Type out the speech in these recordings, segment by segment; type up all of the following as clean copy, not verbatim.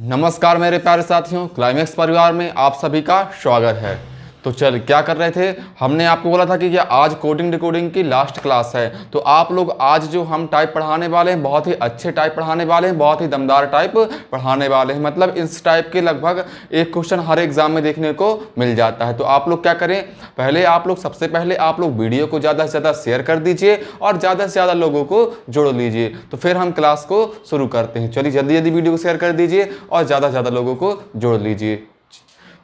नमस्कार मेरे प्यारे साथियों, क्लाइमेक्स परिवार में आप सभी का स्वागत है। तो चल क्या कर रहे थे, हमने आपको बोला था कि आज कोडिंग डिकोडिंग की लास्ट क्लास है। तो आप लोग आज जो हम टाइप पढ़ाने वाले हैं, बहुत ही अच्छे टाइप पढ़ाने वाले हैं, बहुत ही दमदार टाइप पढ़ाने वाले हैं। मतलब इस टाइप के लगभग एक क्वेश्चन हर एग्जाम में देखने को मिल जाता है। तो आप लोग क्या करें, सबसे पहले आप लोग वीडियो को ज़्यादा से ज़्यादा शेयर कर दीजिए और ज़्यादा से ज़्यादा लोगों को जोड़ लीजिए। तो फिर हम क्लास को शुरू करते हैं। चलिए जल्दी जल्दी वीडियो को शेयर कर दीजिए और ज़्यादा से ज़्यादा लोगों को जोड़ लीजिए।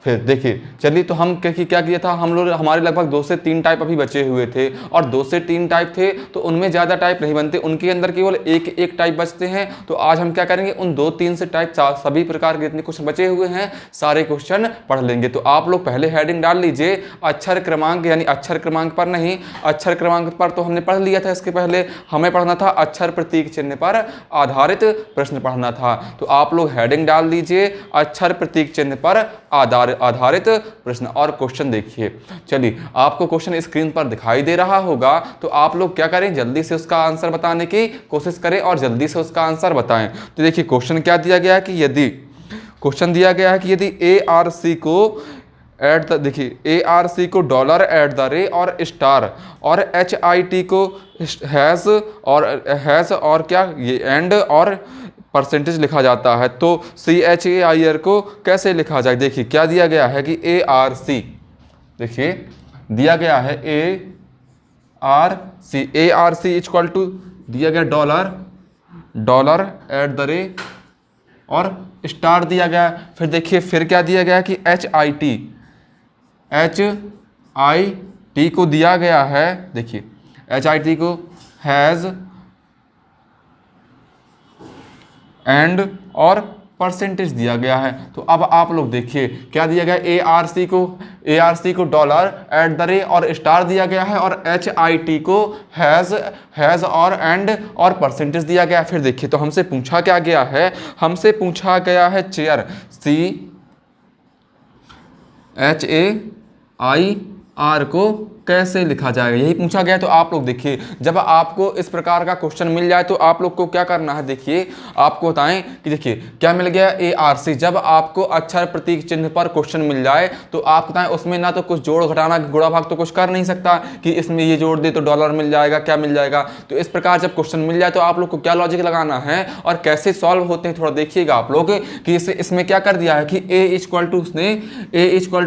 फिर देखिए, चलिए तो हम क्या किया था, हम लोग हमारे लगभग 2 से 3 टाइप अभी बचे हुए थे और 2 से 3 टाइप थे तो उनमें ज़्यादा टाइप नहीं बनते, उनके अंदर केवल एक टाइप बचते हैं। तो आज हम क्या करेंगे, उन 2-3 से टाइप सभी प्रकार के जितने क्वेश्चन बचे हुए हैं सारे क्वेश्चन पढ़ लेंगे। तो आप लोग पहले हेडिंग डाल लीजिए अक्षर क्रमांक, यानी अक्षर क्रमांक पर नहीं, अक्षर क्रमांक पर तो हमने पढ़ लिया था। इसके पहले हमें पढ़ना था अक्षर प्रतीक चिन्ह पर आधारित प्रश्न पढ़ना था। तो आप लोग हेडिंग डाल दीजिए अक्षर प्रतीक चिन्ह पर आधारित प्रश्न और क्वेश्चन देखिए। चलिए आपको क्वेश्चन स्क्रीन पर दिखाई दे रहा होगा, तो आप लोग क्या करें, जल्दी से उसका आंसर बताने की कोशिश करें और जल्दी से उसका आंसर बताएं। तो देखिए क्वेश्चन क्या दिया गया है कि यदि ARC को ARC को डॉलर एट द रे और स्टार और HIT को हैज़ और क्या ये एंड और परसेंटेज लिखा जाता है, तो CHAIR को कैसे लिखा जाए। देखिए क्या दिया गया है कि ARC, देखिए दिया गया है ARC इक्वल टू दिया गया डॉलर एट द रे और स्टार दिया गया। फिर देखिए फिर क्या दिया गया कि HIT को दिया गया है, देखिए HIT को हैज़ एंड और परसेंटेज दिया गया है। तो अब आप लोग देखिए क्या दिया गया, ARC को डॉलर एट द रे और स्टार दिया गया है और HIT को हैज़ और एंड और परसेंटेज दिया गया है। फिर देखिए तो हमसे पूछा क्या गया है, हमसे पूछा गया है चेयर CHAIR को कैसे लिखा जाएगा, यही पूछा गया। तो आप लोग देखिए जब आपको इस प्रकार का क्वेश्चन मिल जाए तो आप लोग को क्या करना है, देखिए आपको बताएं कि देखिए क्या मिल गया ARC। जब आपको अक्षर प्रतीक चिन्ह पर क्वेश्चन मिल जाए तो आप बताएं उसमें ना तो कुछ जोड़ घटाना गुणा भाग तो कुछ कर नहीं सकता कि इसमें ये जोड़ दे तो डॉलर मिल जाएगा, क्या मिल जाएगा। तो इस प्रकार जब क्वेश्चन मिल जाए तो आप लोग को क्या लॉजिक लगाना है और कैसे सॉल्व होते हैं थोड़ा देखिएगा आप लोग कि इसमें क्या कर दिया है कि A इक्वल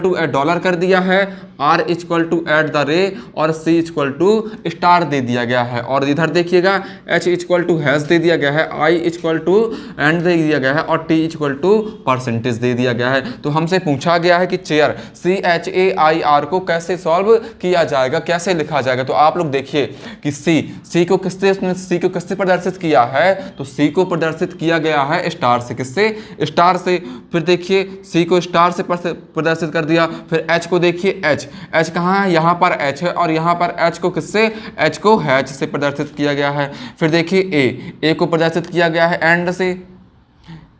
टू डॉलर कर दिया है, R equal to at the rate और C इक्वल टू स्टार दे दिया गया है और इधर देखिएगा H इक्वल टू हैज़ दे दिया गया है, I इक्वल टू एंड दे दिया गया है और T इक्वल टू परसेंटेज दे दिया गया है। तो हमसे पूछा गया है कि चेयर CHAIR को कैसे सॉल्व किया जाएगा, कैसे लिखा जाएगा। तो आप लोग देखिए कि C को किससे प्रदर्शित किया है, तो C को प्रदर्शित किया गया है स्टार से, किससे, स्टार से। फिर देखिए C को स्टार से प्रदर्शित कर दिया। फिर H को देखिए H कहाँ है, यहाँ पर H है और यहाँ पर H को किससे, H को हैच से प्रदर्शित किया गया है। फिर देखिए A को प्रदर्शित किया गया है एंड से,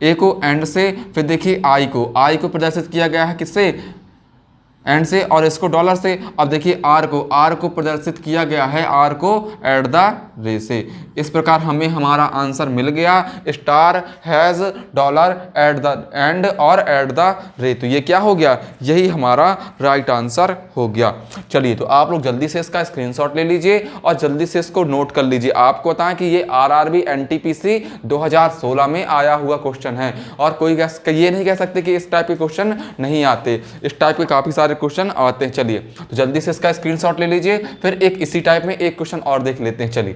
A को एंड से। फिर देखिए I को प्रदर्शित किया गया है किससे, एंड से और इसको डॉलर से। अब देखिए R को प्रदर्शित किया गया है, R को एट द रे से। इस प्रकार हमें हमारा आंसर मिल गया star has dollar at the end और एट द रे। तो ये क्या हो गया, यही हमारा राइट आंसर हो गया। चलिए तो आप लोग जल्दी से इसका स्क्रीनशॉट ले लीजिए और जल्दी से इसको नोट कर लीजिए। आपको बताएं कि ये RRB NTPC 2016 में आया हुआ क्वेश्चन है और कोई ये नहीं कह सकते कि इस टाइप के क्वेश्चन नहीं आते, इस टाइप के काफ़ी सारे क्वेश्चन आते हैं। चलिए तो जल्दी से इसका स्क्रीनशॉट ले लीजिए, फिर एक इसी टाइप में एक क्वेश्चन और देख लेते हैं। चलिए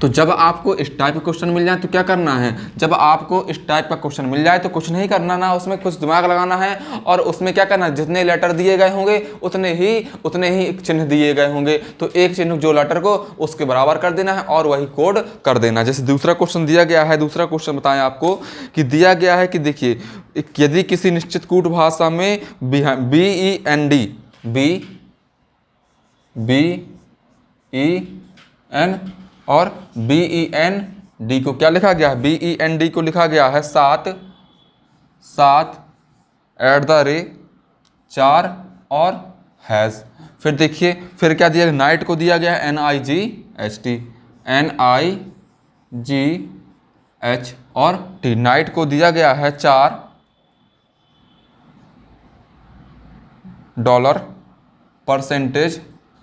तो जब आपको इस टाइप का क्वेश्चन मिल जाए तो क्या करना है, जब आपको इस टाइप का क्वेश्चन मिल जाए तो कुछ नहीं करना ना, उसमें कुछ दिमाग लगाना है और उसमें क्या करना है, जितने लेटर दिए गए होंगे उतने ही चिन्ह दिए गए होंगे। तो एक चिन्ह जो लेटर को उसके बराबर कर देना है और वही कोड कर देना। जैसे दूसरा क्वेश्चन दिया गया है, दूसरा क्वेश्चन बताएं आपको कि दिया गया है कि देखिए यदि किसी निश्चित कूट भाषा में BEN और BEND को क्या लिखा गया है, BEND को लिखा गया है 7 एट द रे 4 और हैज़। फिर देखिए फिर क्या दिया, नाइट को दिया गया है NIGHT एच और टी। नाइट को दिया गया है $4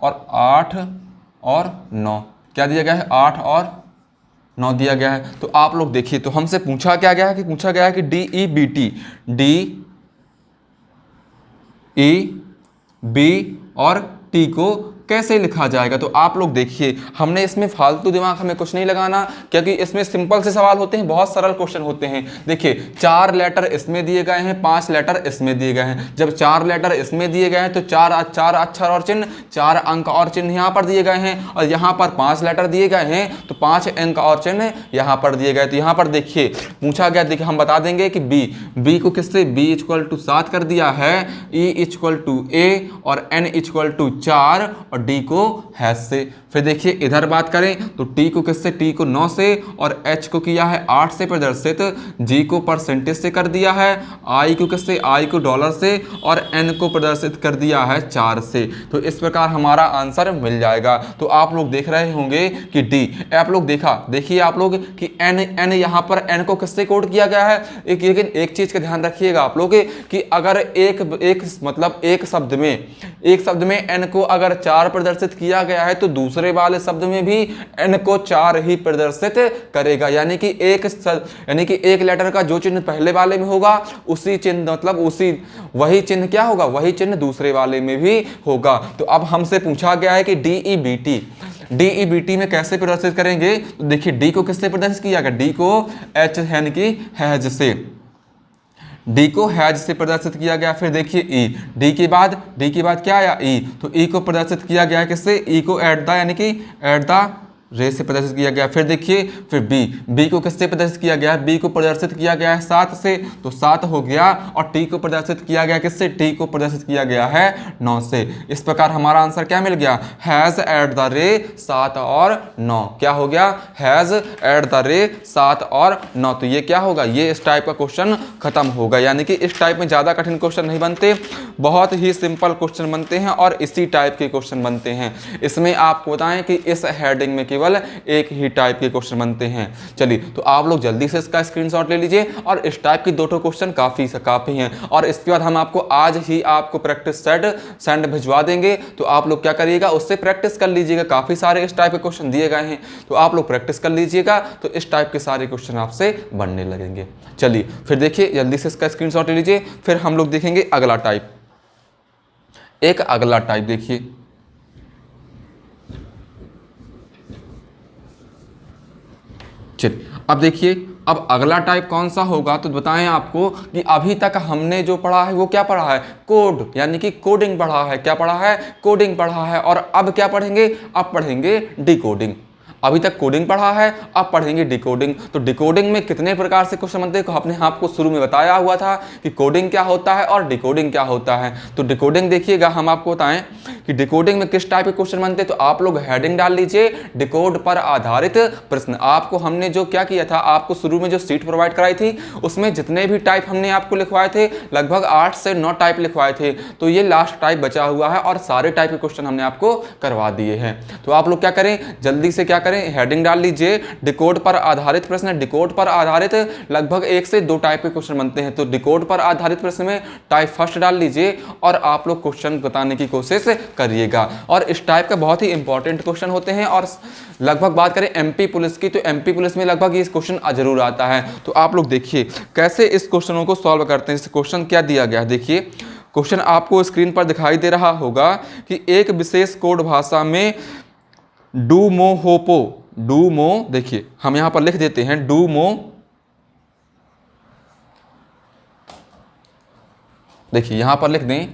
और 8 और 9, क्या दिया गया है 8 और 9 दिया गया है। तो आप लोग देखिए, तो हमसे पूछा क्या गया है कि पूछा गया है कि DEBT और टी को कैसे लिखा जाएगा। तो आप लोग देखिए, हमने इसमें फालतू दिमाग हमें कुछ नहीं लगाना, क्योंकि इसमें सिंपल से सवाल होते हैं, बहुत सरल क्वेश्चन होते हैं। देखिए 4 लेटर इसमें दिए गए हैं, 5 लेटर इसमें दिए गए हैं। जब 4 लेटर इसमें दिए गए हैं तो 4 अक्षर और चिन्ह, 4 अंक और चिन्ह यहाँ पर दिए गए हैं, और यहाँ पर 5 लेटर दिए गए हैं तो 5 अंक और चिन्ह यहाँ पर दिए गए। तो यहाँ पर देखिए पूछा गया, देखिए हम बता देंगे कि बी को किससे, b = 7 कर दिया है, e = a और n = 4 और डी को हैश से। फिर देखिए इधर बात करें तो टी को किससे, टी को 9 से और एच को किया है 8 से प्रदर्शित, जी को परसेंटेज से कर दिया है, आई को किससे, आई को डॉलर से और एन को प्रदर्शित कर दिया है 4 से। तो इस प्रकार हमारा आंसर मिल जाएगा। तो आप लोग देख रहे होंगे कि डी, आप लोग देखिए आप लोग कि एन यहाँ पर एन को किससे कोड किया गया है। लेकिन एक चीज का ध्यान रखिएगा आप लोग कि अगर एक शब्द में एन को अगर 4 प्रदर्शित किया गया है तो दूसरे वाले शब्द में भी एन को 4 ही प्रदर्शित करेगा। यानी कि एक लेटर का जो चिन्ह पहले वाले में होगा उसी चिन्ह वही चिन्ह क्या होगा, वही चिन्ह दूसरे वाले में भी होगा। तो अब हमसे पूछा गया है कि DEBT में कैसे प्रदर्शित करेंगे। तो देखिए डी को किससे प्रदर्शित किया गया, डी को एच यानी कि हैज से, डी को हैज से प्रदर्शित किया गया। फिर देखिए ई, डी के बाद क्या आया ई, तो ई को प्रदर्शित किया गया है किससे, ई को यानी कि एट द रेट से प्रदर्शित किया गया। फिर देखिए फिर बी को किससे प्रदर्शित किया गया है, बी को प्रदर्शित किया गया है 7 से, तो 7 हो गया, और टी को प्रदर्शित किया गया किससे, टी को प्रदर्शित किया गया है 9 से। इस प्रकार हमारा आंसर क्या मिल गया, हैज एट द रेट 7 और 9, क्या हो गया, हैज एट द रेट 7 और 9। तो ये क्या होगा, ये इस टाइप का क्वेश्चन खत्म होगा। यानी कि इस टाइप में ज़्यादा कठिन क्वेश्चन नहीं बनते, बहुत ही सिंपल क्वेश्चन बनते हैं और इसी टाइप के क्वेश्चन बनते हैं। इसमें आपको बताएं कि इस हेडिंग में केवल एक ही टाइप के क्वेश्चन बनते हैं। चलिए तो आप लोग जल्दी से इसका स्क्रीनशॉट ले लीजिए, और इस टाइप की 2 क्वेश्चन काफी हैं। और इसके बाद हम आपको आज ही आपको प्रैक्टिस सेट सेंड भिजवा देंगे, तो आप लोग क्या करिएगा, उससे प्रैक्टिस कर लीजिएगा। काफी सारे इस टाइप के क्वेश्चन दिए गए हैं, तो आप लोग प्रैक्टिस कर लीजिएगा, तो इस टाइप के सारे क्वेश्चन आपसे बनने लगेंगे। चलिए फिर देखिए जल्दी से इसका स्क्रीनशॉट ले लीजिए। फिर हम लोग देखेंगे अगला टाइप, अगला टाइप देखिए, चलिए अब देखिए अब अगला टाइप कौन सा होगा। तो बताएं आपको कि अभी तक हमने जो पढ़ा है वो क्या पढ़ा है, कोड यानी कि कोडिंग पढ़ा है। क्या पढ़ा है, कोडिंग पढ़ा है। और अब क्या पढ़ेंगे, अब पढ़ेंगे डिकोडिंग। अभी तक कोडिंग पढ़ा है, अब पढ़ेंगे डिकोडिंग। तो डिकोडिंग में कितने प्रकार से क्वेश्चन बनते हैं, आपने आपको शुरू में बताया हुआ था कि कोडिंग क्या होता है और डिकोडिंग क्या होता है। तो डिकोडिंग देखिएगा, हम आपको बताएं कि डिकोडिंग में किस टाइप के क्वेश्चन बनते हैं। तो आप लोग हेडिंग डाल लीजिए, डिकोड पर आधारित प्रश्न। आपको हमने जो क्या किया था, आपको शुरू में जो सीट प्रोवाइड कराई थी उसमें जितने भी टाइप हमने आपको लिखवाए थे लगभग 8 से 9 टाइप लिखवाए थे। तो ये लास्ट टाइप बचा हुआ है और सारे टाइप के क्वेश्चन हमने आपको करवा दिए हैं। तो आप लोग क्या करें, जल्दी से क्या करें, हेडिंग डाल लीजिए, डिकोड पर आधारित प्रश्न। डिकोड पर आधारित लगभग 1 से 2 टाइप के क्वेश्चन बनते हैं। तो डिकोड पर आधारित प्रश्न में टाइप फर्स्ट डाल लीजिए और आप लोग क्वेश्चन बताने की कोशिश करिएगा। और इस टाइप का बहुत ही इंपॉर्टेंट क्वेश्चन होते हैं। और लगभग बात करें एमपी पुलिस की, तो एमपी पुलिस में लगभग ये क्वेश्चन जरूर आता है। तो आप लोग देखिए कैसे इस क्वेश्चनों को सॉल्व करते हैं। इस क्वेश्चन क्या दिया गया है, देखिए क्वेश्चन आपको स्क्रीन पर दिखाई दे रहा होगा कि एक विशेष कोड भाषा में डूमो, देखिए हम यहां पर लिख देते हैं डूमो, देखिए यहां पर लिख दें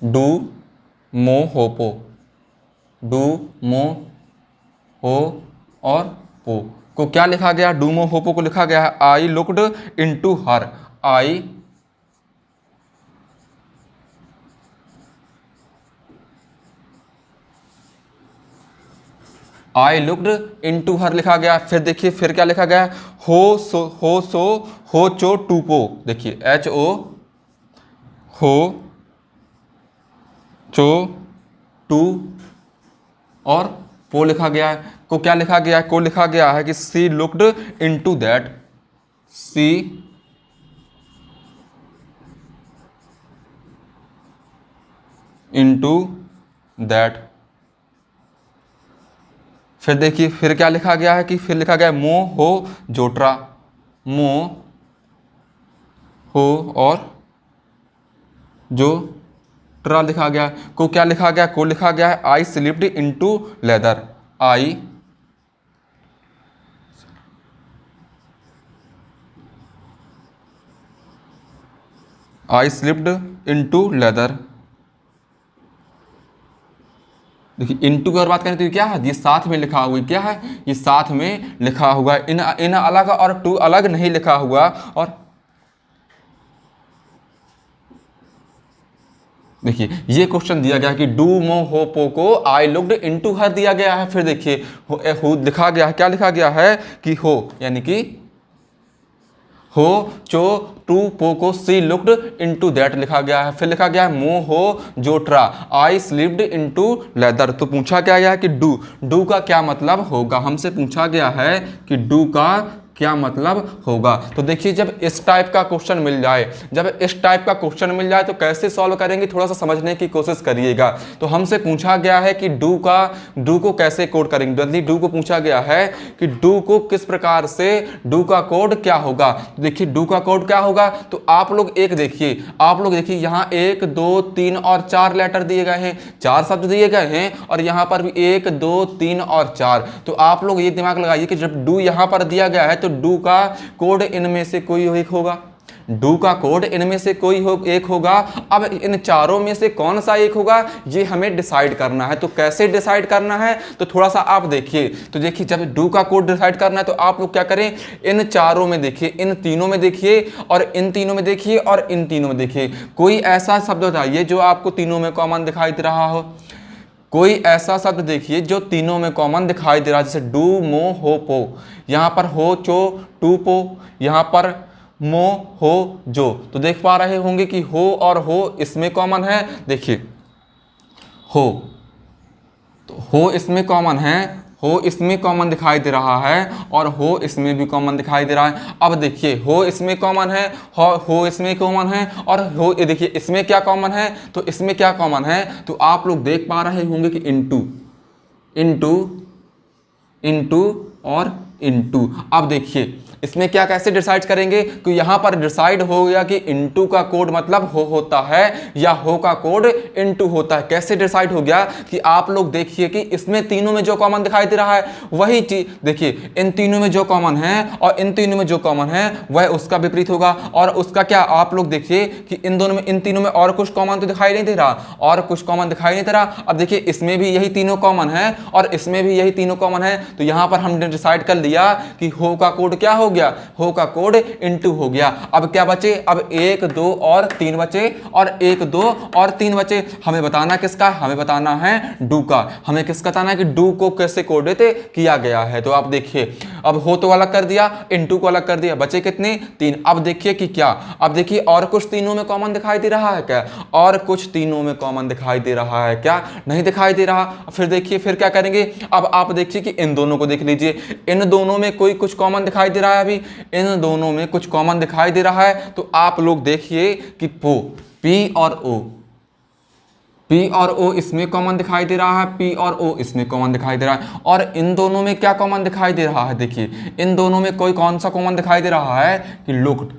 डूमोहोपो और पो को क्या लिखा गया, डूमोहोपो को लिखा गया है I looked into her, I looked into हर लिखा गया। फिर देखिए फिर क्या लिखा गया, हो चो टूपो, देखिए HO हो चो टू और को लिखा गया है, को क्या लिखा गया है, को लिखा गया है कि see looked into that, see into that. फिर देखिए फिर क्या लिखा गया है कि फिर लिखा गया है मो हो जोट्रा, मो हो और जो ट्रा लिखा गया है। को क्या लिखा गया, को लिखा गया है आई स्लिप्ड इनटू लेदर, आई स्लिप्ड इनटू लेदर। देखिए इनटू की और बात करें तो ये क्या है, ये साथ में लिखा हुआ है, क्या है ये साथ में लिखा हुआ है, इन अलग और टू अलग नहीं लिखा हुआ। और देखिए ये क्वेश्चन दिया गया है कि डू मो हो पो को आई लुक्ड इनटू हर दिया गया है। फिर देखिए हो लिखा गया है, क्या लिखा गया है कि हो यानी कि हो चो टू पो को सी लुक्ड इनटू दैट लिखा गया है। फिर लिखा गया है मो हो जोट्रा आई स्लिप्ड इनटू लेदर। तो पूछा क्या गया है कि डू का क्या मतलब होगा, हमसे पूछा गया है कि डू का क्या मतलब होगा। तो देखिए जब इस टाइप का क्वेश्चन मिल जाए, जब इस टाइप का क्वेश्चन मिल जाए तो कैसे सॉल्व करेंगे, थोड़ा सा समझने की कोशिश करिएगा। तो हमसे पूछा गया है कि डू को कैसे कोड करेंगे, जल्दी डू को पूछा गया है कि डू को किस प्रकार से, डू का कोड क्या होगा। तो देखिए डू का कोड क्या होगा, तो आप लोग देखिए यहाँ 1 2 3 और 4 लेटर दिए गए हैं, 4 शब्द दिए गए हैं और यहाँ पर भी 1 2 3 और 4। तो आप लोग ये दिमाग लगाइए कि जब डू यहाँ पर दिया गया है तो डू का कोड इनमें से कोई एक होगा, डू का कोड इनमें से कोई एक होगा। अब इन चारों में से कौन सा एक होगा ये हमें डिसाइड करना है। तो कैसे डिसाइड करना है, तो थोड़ा सा आप देखिए। तो देखिए जब डू का कोड डिसाइड करना है तो आप लोग क्या करें, इन चारों में देखिए, इन तीनों में देखिए और इन तीनों में देखिए और इन तीनों में देखिए। कोई ऐसा शब्द बताइए जो आपको तीनों में कॉमन दिखाई दे रहा हो, कोई ऐसा शब्द देखिए जो तीनों में कॉमन दिखाई दे रहा है। जैसे डू मो हो पो, यहाँ पर हो चो टू पो, यहाँ पर मो हो जो। तो देख पा रहे होंगे कि हो और हो इसमें कॉमन है। देखिए हो, तो हो इसमें कॉमन है, हो इसमें कॉमन दिखाई दे रहा है और हो इसमें भी कॉमन दिखाई दे रहा है। अब देखिए हो इसमें कॉमन है, हो इसमें कॉमन है और हो देखिए इसमें क्या कॉमन है, तो इसमें क्या कॉमन है, तो आप लोग देख पा रहे होंगे कि इनटू इनटू इनटू और इनटू। अब देखिए इसमें क्या कैसे डिसाइड करेंगे, कि यहाँ पर डिसाइड हो गया कि इनटू का कोड मतलब हो होता है या हो का कोड इनटू होता है। कैसे डिसाइड हो गया कि आप लोग देखिए कि इसमें तीनों में जो कॉमन दिखाई दे रहा है वही चीज, देखिए इन तीनों में जो कॉमन है और इन तीनों में जो कॉमन है वह उसका विपरीत होगा। और उसका क्या, आप लोग देखिए कि इन दोनों में, इन तीनों में और कुछ कॉमन तो दिखाई नहीं दे रहा, और कुछ कॉमन दिखाई नहीं दे रहा। अब देखिए इसमें भी यही तीनों कॉमन है और इसमें भी यही तीनों कॉमन है। तो यहाँ पर हमने डिसाइड कर लिया कि हो का कोड क्या हो गया, हो का कोड इनटू हो गया। अब क्या बचे, अब 1 2 और 3 बचे और 1 2 और 3 बचे। हमें बताना किसका, हमें बताना है डू का। हमें किसका बताना है कि डू को कैसे कोडेड किया गया है। तो आप देखिए अब हो तो अलग कर दिया, इनटू को अलग कर दिया, बचे कितने 3। अब देखिए कि क्या, अब देखिए और कुछ तीनों में कॉमन दिखाई दे रहा है क्या, और कुछ तीनों में कॉमन दिखाई दे रहा है क्या, नहीं दिखाई दे रहा। फिर देखिए फिर क्या करेंगे, अब आप देखिए कि इन दोनों को देख लीजिए, इन दोनों में कोई कुछ कॉमन दिखाई दे रहा है, अभी इन दोनों में कुछ कॉमन दिखाई दे रहा है। तो आप लोग देखिए कि पो, पी और ओ, पी और ओ इसमें कॉमन दिखाई दे रहा है, पी और ओ इसमें कॉमन दिखाई दे रहा है। और इन दोनों में क्या कॉमन दिखाई दे रहा है, देखिए इन दोनों में कोई कौन सा कॉमन दिखाई दे रहा है कि लुक्ड,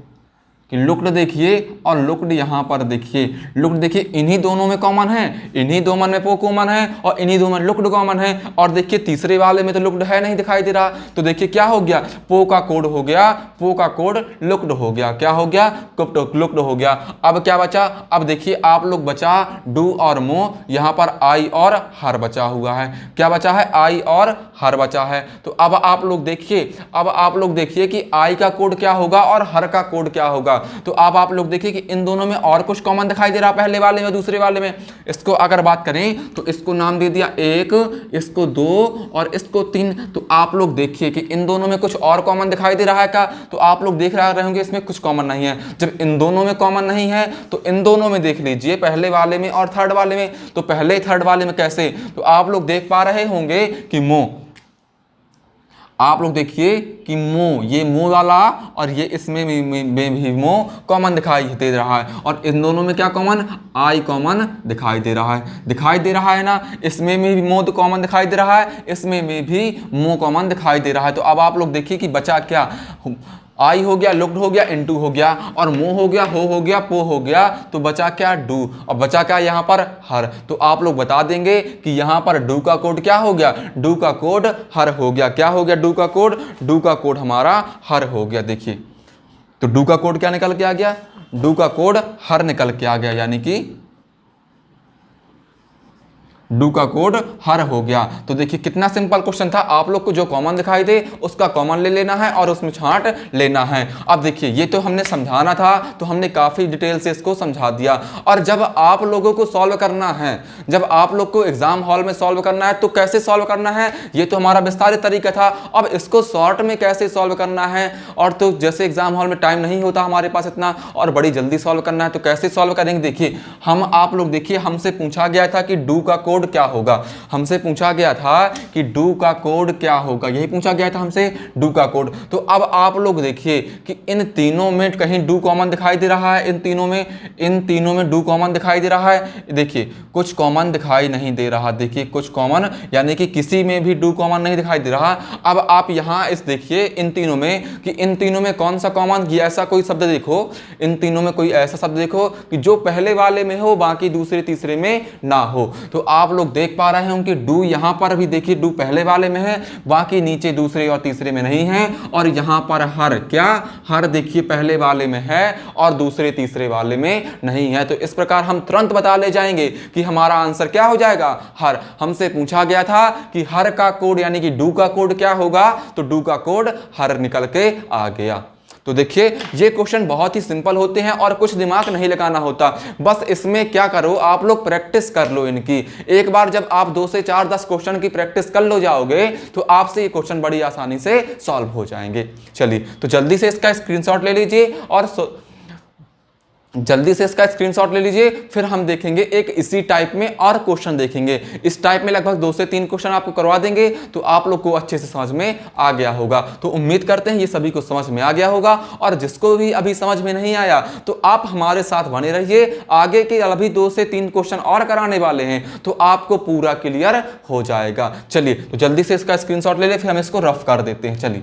कि लुक्ड देखिए और लुक्ड यहाँ पर देखिए, लुक्ड देखिए इन्हीं दोनों में कॉमन है, इन्हीं दोनों में पो कॉमन है और इन्हीं दोनों में लुक्ड कॉमन है। और देखिए तीसरे वाले में तो लुक्ड है नहीं दिखाई दे रहा। तो देखिए क्या हो गया, पो का कोड हो गया, पो का कोड लुक्ड हो गया, क्या हो गया, लुक्ड हो गया। अब क्या बचा, अब देखिए आप लोग बचा डू और मो, यहाँ पर आई और हर बचा हुआ है, क्या बचा है, आई और हर बचा है। तो अब आप लोग देखिए, अब आप लोग देखिए कि आई का कोड क्या होगा और हर का कोड क्या होगा। होगा। तो अब आप लोग देखिए कि इन दोनों में और कुछ कॉमन दिखाई दे रहा पहले वाले में दूसरे वाले में। इसको अगर बात करें तो इसको नाम दे दिया 1, इसको 2 और इसको 3। तो आप लोग देखिए कि इन दोनों में कुछ और कॉमन दिखाई दे रहा है क्या? तो आप लोग देख रहे होंगे इसमें कुछ कॉमन नहीं है। जब इन दोनों में कॉमन नहीं है तो इन दोनों में देख लीजिए, पहले वाले में और थर्ड वाले में। तो पहले थर्ड वाले में कैसे? तो आप लोग देख पा रहे होंगे कि मो, आप लोग देखिए कि मो, ये मो वाला और ये इसमें भी मो कॉमन दिखाई दे रहा है। और इन दोनों में क्या कॉमन? आई कॉमन दिखाई दे रहा है ना। इसमें भी मो कॉमन दिखाई दे रहा है, इसमें भी मो कॉमन दिखाई दे रहा है। तो अब आप लोग देखिए कि बचा क्या? आई हो गया, लुक्ड हो गया, इनटू हो गया, और मो हो गया, हो गया, पो हो गया। तो बचा क्या? डू। और बचा क्या यहाँ पर? हर। तो आप लोग बता देंगे कि यहाँ पर डू का कोड क्या हो गया? डू का कोड हर हो गया। क्या हो गया? डू का कोड, डू का कोड हमारा हर हो गया। देखिए तो डू का कोड क्या निकल के आ गया? डू का कोड हर निकल के आ गया, यानी कि डू का कोड हर हो गया। तो देखिए कितना सिंपल क्वेश्चन था। आप लोग को जो कॉमन दिखाई दे उसका कॉमन ले लेना है और उसमें छांट लेना है। अब देखिए ये तो हमने समझाना था, तो हमने काफ़ी डिटेल से इसको समझा दिया। और जब आप लोगों को सॉल्व करना है, जब आप लोग को एग्जाम हॉल में सॉल्व करना है, तो कैसे सॉल्व करना है ये तो हमारा विस्तारित तरीका था। अब इसको शॉर्ट में कैसे सॉल्व करना है, और तो जैसे एग्जाम हॉल में टाइम नहीं होता हमारे पास इतना और बड़ी जल्दी सॉल्व करना है, तो कैसे सॉल्व करेंगे? देखिए आप लोग देखिए, हमसे पूछा गया था कि डू का कोड क्या होगा। हमसे पूछा गया था कि डू का कोड क्या होगा, यही पूछा गया था हमसे, डू का कोड। तो अब आप लोग देखिए कि इन तीनों में कहीं डू कॉमन दिखाई दे रहा है, इन तीनों में डू कॉमन दिखाई दे रहा है। देखिए कुछ कॉमन दिखाई नहीं दे रहा, देखिए कुछ कॉमन, यानी कि किसी में भी डू कॉमन नहीं दिखाई दे रहा। अब आप यहां इस देखिए इन तीनों में कि इन तीनों में कौन सा कॉमन, ऐसा कोई शब्द देखो, इन तीनों में कोई ऐसा शब्द देखो कि जो पहले वाले में हो बाकी दूसरे तीसरे में ना हो। तो आप लोग देख पा रहे हैं कि डू यहां पर भी देखिए डू पहले वाले में है, बाकी नीचे दूसरे और तीसरे में नहीं है। और यहां पर हर, क्या हर देखिए पहले वाले में है और दूसरे तीसरे वाले में नहीं है। तो इस प्रकार हम तुरंत बता ले जाएंगे कि हमारा आंसर क्या हो जाएगा? हर। हमसे पूछा गया था कि हर का कोड यानी कि डू का कोड क्या होगा, तो डू का कोड हर निकल के आ गया। तो देखिए ये क्वेश्चन बहुत ही सिंपल होते हैं और कुछ दिमाग नहीं लगाना होता। बस इसमें क्या करो, आप लोग प्रैक्टिस कर लो इनकी। एक बार जब आप 2 से 4 10 क्वेश्चन की प्रैक्टिस कर लो जाओगे तो आपसे ये क्वेश्चन बड़ी आसानी से सॉल्व हो जाएंगे। चलिए तो जल्दी से इसका स्क्रीनशॉट ले लीजिए और ले लीजिए। फिर हम देखेंगे एक इसी टाइप में और क्वेश्चन देखेंगे। इस टाइप में लगभग 2 से 3 क्वेश्चन आपको करवा देंगे, तो आप लोग को अच्छे से समझ में आ गया होगा। तो उम्मीद करते हैं ये सभी को समझ में आ गया होगा। और जिसको भी अभी समझ में नहीं आया तो आप हमारे साथ बने रहिए, आगे के अभी 2 से 3 क्वेश्चन और कराने वाले हैं, तो आपको पूरा क्लियर हो जाएगा। चलिए तो जल्दी से इसका स्क्रीनशॉट ले ले, फिर हम इसको रफ कर देते हैं। चलिए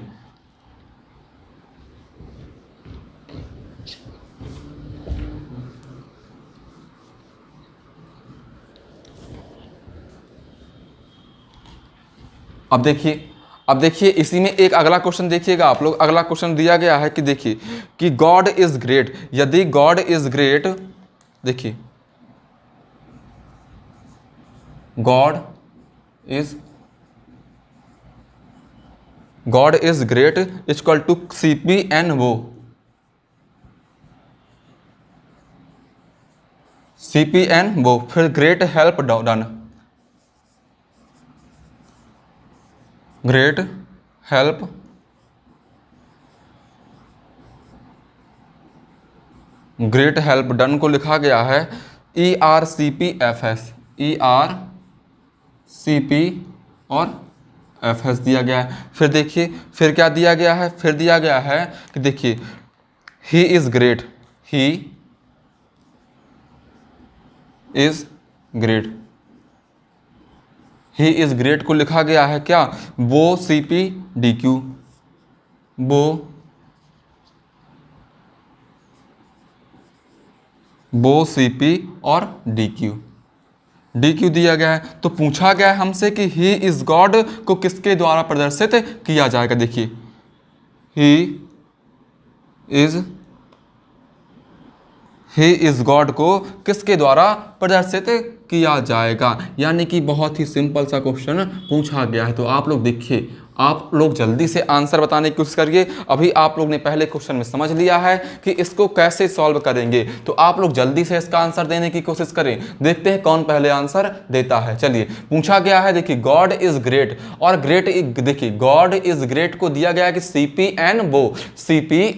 अब देखिए इसी में एक अगला क्वेश्चन देखिएगा आप लोग। अगला क्वेश्चन दिया गया है कि देखिए कि गॉड इज ग्रेट। यदि गॉड इज ग्रेट, देखिए God is great equal to CP and वो, CP एंड वो, फिर great help done, great help done को लिखा गया है ERCPFS, ERCP और FS दिया गया है। फिर देखिए फिर क्या दिया गया है, फिर दिया गया है कि देखिए he is great, he is great को लिखा गया है क्या, वो CPDQ, वो CP और DQ दिया गया है। तो पूछा गया है हमसे कि ही इज गॉड को किसके द्वारा प्रदर्शित किया जाएगा। देखिए ही इज गॉड को किसके द्वारा प्रदर्शित किया जाएगा, यानी कि बहुत ही सिंपल सा क्वेश्चन पूछा गया है। तो आप लोग देखिए आप लोग जल्दी से आंसर बताने की कोशिश करिए। अभी आप लोग ने पहले क्वेश्चन में समझ लिया है कि इसको कैसे सॉल्व करेंगे, तो आप लोग जल्दी से इसका आंसर देने की कोशिश करें। देखते हैं कौन पहले आंसर देता है। चलिए, पूछा गया है, देखिए गॉड इज ग्रेट, और ग्रेट देखिए गॉड इज ग्रेट को दिया गया है कि CP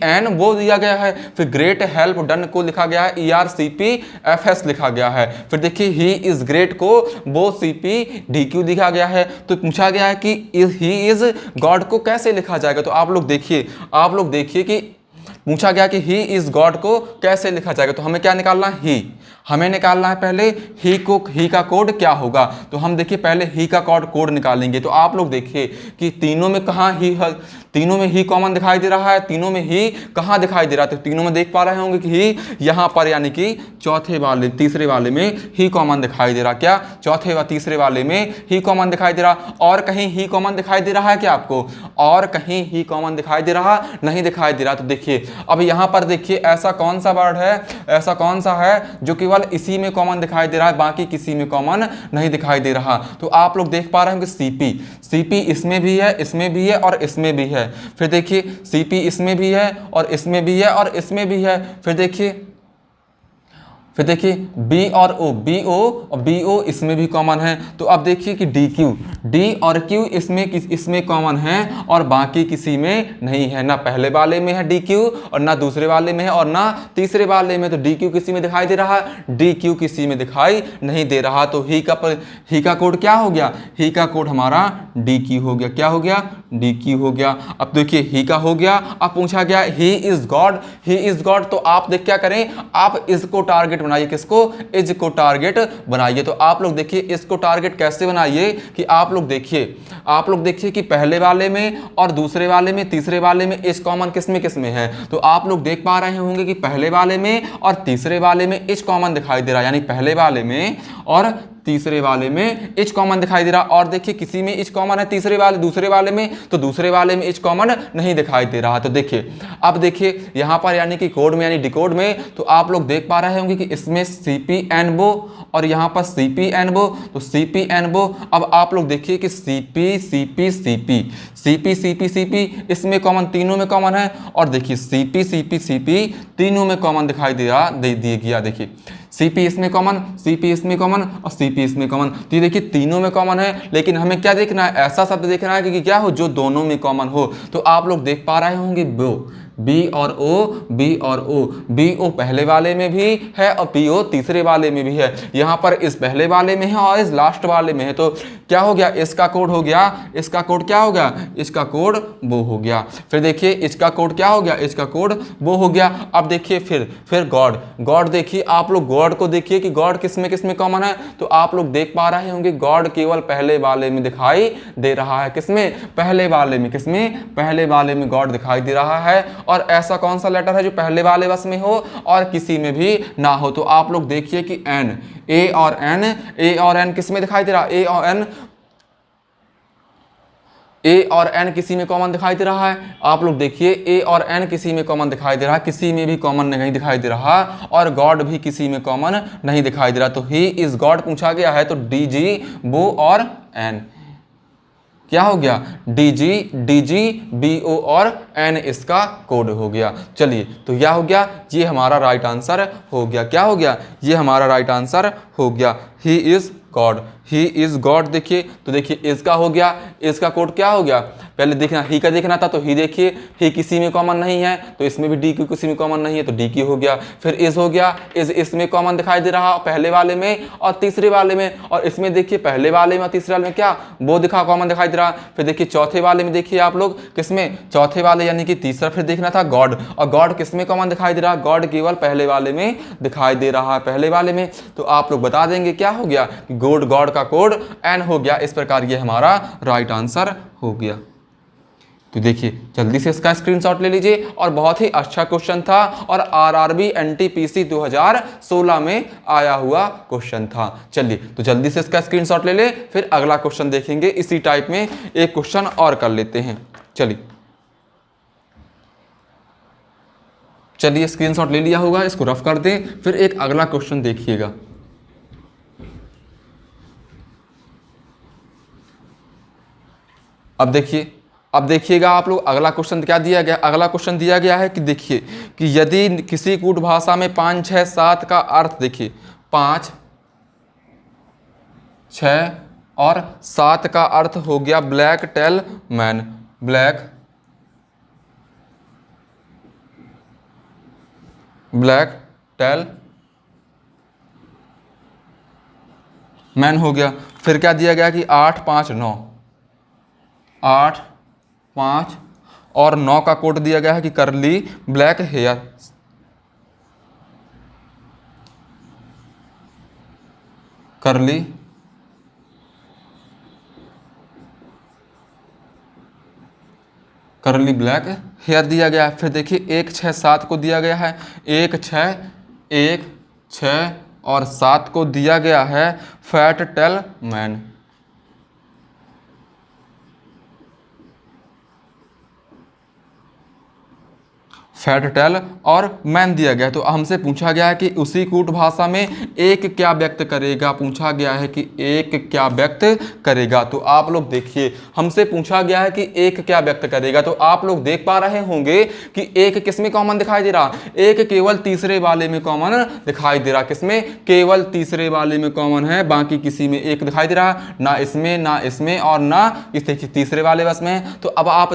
एन वो दिया गया है। फिर ग्रेट हेल्प डन को लिखा गया है ERCPFS लिखा गया है। फिर देखिए ही इज ग्रेट को वो CPDQ लिखा गया है। तो पूछा गया है कि ही इज गॉड को कैसे लिखा जाएगा। तो आप लोग देखिए कि पूछा गया कि ही इज गॉड को कैसे लिखा जाएगा। तो हमें क्या निकालना है, ही हमें निकालना है पहले ही का कोड क्या होगा। तो हम देखिए पहले ही का कोड निकालेंगे। तो आप लोग देखिए कि तीनों में कहाँ ही है, तीनों में ही कॉमन दिखाई दे रहा है, तीनों में ही कहाँ दिखाई दे रहा है। तो तीनों में देख पा रहे होंगे कि ही यहाँ पर, यानी कि तीसरे वाले में ही कॉमन दिखाई दे रहा। क्या चौथे व तीसरे वाले में ही कॉमन दिखाई दे रहा। और कहीं ही कॉमन दिखाई दे रहा है क्या आपको, और कहीं ही कॉमन दिखाई दे रहा नहीं दिखाई दे रहा। तो देखिए अब यहाँ पर देखिए ऐसा कौन सा वर्ड है, ऐसा कौन सा है जो केवल इसी में कॉमन दिखाई दे रहा है, बाकी किसी में कॉमन नहीं दिखाई दे रहा। तो आप लोग देख पा रहे हैं कि CP इसमें भी है, इसमें भी है और इसमें भी है। फिर देखिए CP इसमें भी है और इसमें भी है और इसमें भी है। फिर देखिए B और BO इसमें भी कॉमन है। तो अब देखिए कि D और Q इसमें कॉमन है और बाकी किसी में नहीं है। ना पहले वाले में है DQ और ना दूसरे वाले में है और ना तीसरे वाले में। तो DQ किसी में दिखाई दे रहा, DQ किसी में दिखाई नहीं दे रहा। तो ही का कोड क्या हो गया, ही का कोड हमारा DQ हो गया। क्या हो गया, DQ हो गया। अब देखिए ही का हो गया। अब पूछा गया ही इज गॉड। तो आप देख क्या करें, आप इसको टारगेट बनाइए, किसको, इज को टारगेट बनाइए। तो आप लोग देखिए इसको टारगेट कैसे बनाइए कि आप लोग देखिए कि पहले वाले में और दूसरे वाले में तीसरे वाले में इज कॉमन किसमें है। तो आप लोग देख पा रहे होंगे कि पहले वाले में और तीसरे वाले में इज कॉमन दिखाई दे रहा है, यानी पहले वाले में और तीसरे वाले में इच कॉमन दिखाई दे रहा। और देखिए किसी में इच कॉमन है दूसरे वाले में, तो दूसरे वाले में इच कॉमन नहीं दिखाई दे रहा। तो देखिए अब देखिए यहाँ पर यानी कि कोड में यानी डिकोड में, तो आप लोग देख पा रहे होंगे कि इसमें CPNBO और यहाँ पर CPNBO, तो CPNBO। अब आप लोग देखिए कि CP इसमें कॉमन, तीनों में कॉमन है। और देखिए CP तीनों में कॉमन दिखाई दे रहा, दिए गया। देखिए CP इसमें कॉमन, CP इसमें कॉमन और CP इसमें कॉमन। तो ये देखिए तीनों में कॉमन है, लेकिन हमें क्या देखना है, ऐसा शब्द देखना है कि क्या हो जो दोनों में कॉमन हो। तो आप लोग देख पा रहे होंगे B और O, BO पहले वाले में भी है और PO तीसरे वाले में भी है। यहाँ पर इस पहले वाले में है और इस लास्ट वाले में है। तो क्या हो गया, इसका कोड हो गया, इसका कोड क्या हो गया, इसका कोड वो हो गया। फिर देखिए इसका कोड क्या हो गया, इसका कोड वो हो गया। अब देखिए फिर गॉड देखिए, आप लोग गॉड को देखिए कि गॉड किसमें कॉमन है। तो आप लोग देख पा रहे होंगे गॉड केवल पहले वाले में दिखाई दे रहा है। किसमें, पहले वाले में। किसमें, पहले वाले में गॉड दिखाई दे रहा है। और ऐसा कौन सा लेटर है जो पहले वाले बस में हो और किसी में भी ना हो। तो आप लोग देखिए कि ए और एन किस में दिखाई दे रहा, ए और एन किसी में कॉमन दिखाई दे रहा है। आप लोग देखिए ए और एन किसी में कॉमन दिखाई दे रहा है, किसी में भी कॉमन नहीं दिखाई दे रहा, और गॉड भी किसी में कॉमन नहीं दिखाई दे रहा। तो ही इज गॉड पूछा गया है, तो DG BO और एन क्या हो गया, DG BO और एन इसका कोड हो गया। चलिए तो क्या हो गया, ये हमारा राइट आंसर हो गया। क्या हो गया, ये हमारा राइट आंसर हो गया। ही इज गॉड देखिए, तो देखिए इसका हो गया, इसका कोड क्या हो गया, पहले देखना ही का देखना था। तो ही देखिए ही किसी में कॉमन नहीं है, तो इसमें भी DQ किसी में कॉमन नहीं है, तो DQ हो गया। फिर इज हो गया, इज इसमें कॉमन दिखाई दे रहा पहले वाले में और तीसरे वाले में, और इसमें देखिए पहले वाले में और तीसरे वाले में क्या वो कॉमन दिखाई दे रहा। फिर देखिए चौथे वाले में, देखिए आप लोग किसमें, चौथे वाले यानी कि तीसरा। फिर देखना था गॉड, और गॉड किसमें कॉमन दिखाई दे रहा, गॉड केवल पहले वाले में दिखाई दे रहा है, पहले वाले में। तो आप लोग बता देंगे क्या हो गया, गॉड का कोड एन हो गया। इस प्रकार ये हमारा राइट आंसर हो गया। तो देखिए जल्दी से इसका स्क्रीनशॉट ले लीजिए, और बहुत ही अच्छा क्वेश्चन था और RRB NTPC 2016 में आया हुआ क्वेश्चन था। चलिए तो जल्दी से इसका स्क्रीनशॉट ले ले, फिर अगला क्वेश्चन देखेंगे। इसी टाइप में एक क्वेश्चन और कर लेते हैं। चलिए स्क्रीनशॉट ले लिया होगा, इसको रफ कर दें, फिर एक अगला क्वेश्चन देखिएगा। अब देखिए अब देखिएगा आप लोग, अगला क्वेश्चन क्या दिया गया, अगला क्वेश्चन दिया गया है कि देखिए कि यदि किसी कूट भाषा में 5, 6, 7 का अर्थ, देखिए 5, 6 और 7 का अर्थ हो गया black tell man, black tell man हो गया। फिर क्या दिया गया कि 8, 5, 9, 8, 5 और 9 का कोड दिया गया है कि करली ब्लैक हेयर, करली ब्लैक हेयर दिया गया है। फिर देखिए 1, 6, 7 को दिया गया है, 1, 6 और 7 को दिया गया है fat tail man, fat tail और मैन दिया गया। तो हमसे पूछा गया है कि उसी कूट भाषा में एक क्या व्यक्त करेगा, पूछा गया है कि एक क्या व्यक्त करेगा। तो आप लोग देखिए, हमसे पूछा गया है कि एक क्या व्यक्त करेगा, तो आप लोग देख पा रहे होंगे कि एक किसमें कॉमन दिखाई दे रहा, एक केवल तीसरे वाले में कॉमन दिखाई दे रहा, किसमें, केवल तीसरे वाले में कॉमन है, बाकी किसी में एक दिखाई दे रहा, ना इसमें और ना इस तीसरे वाले बस में। तो अब आप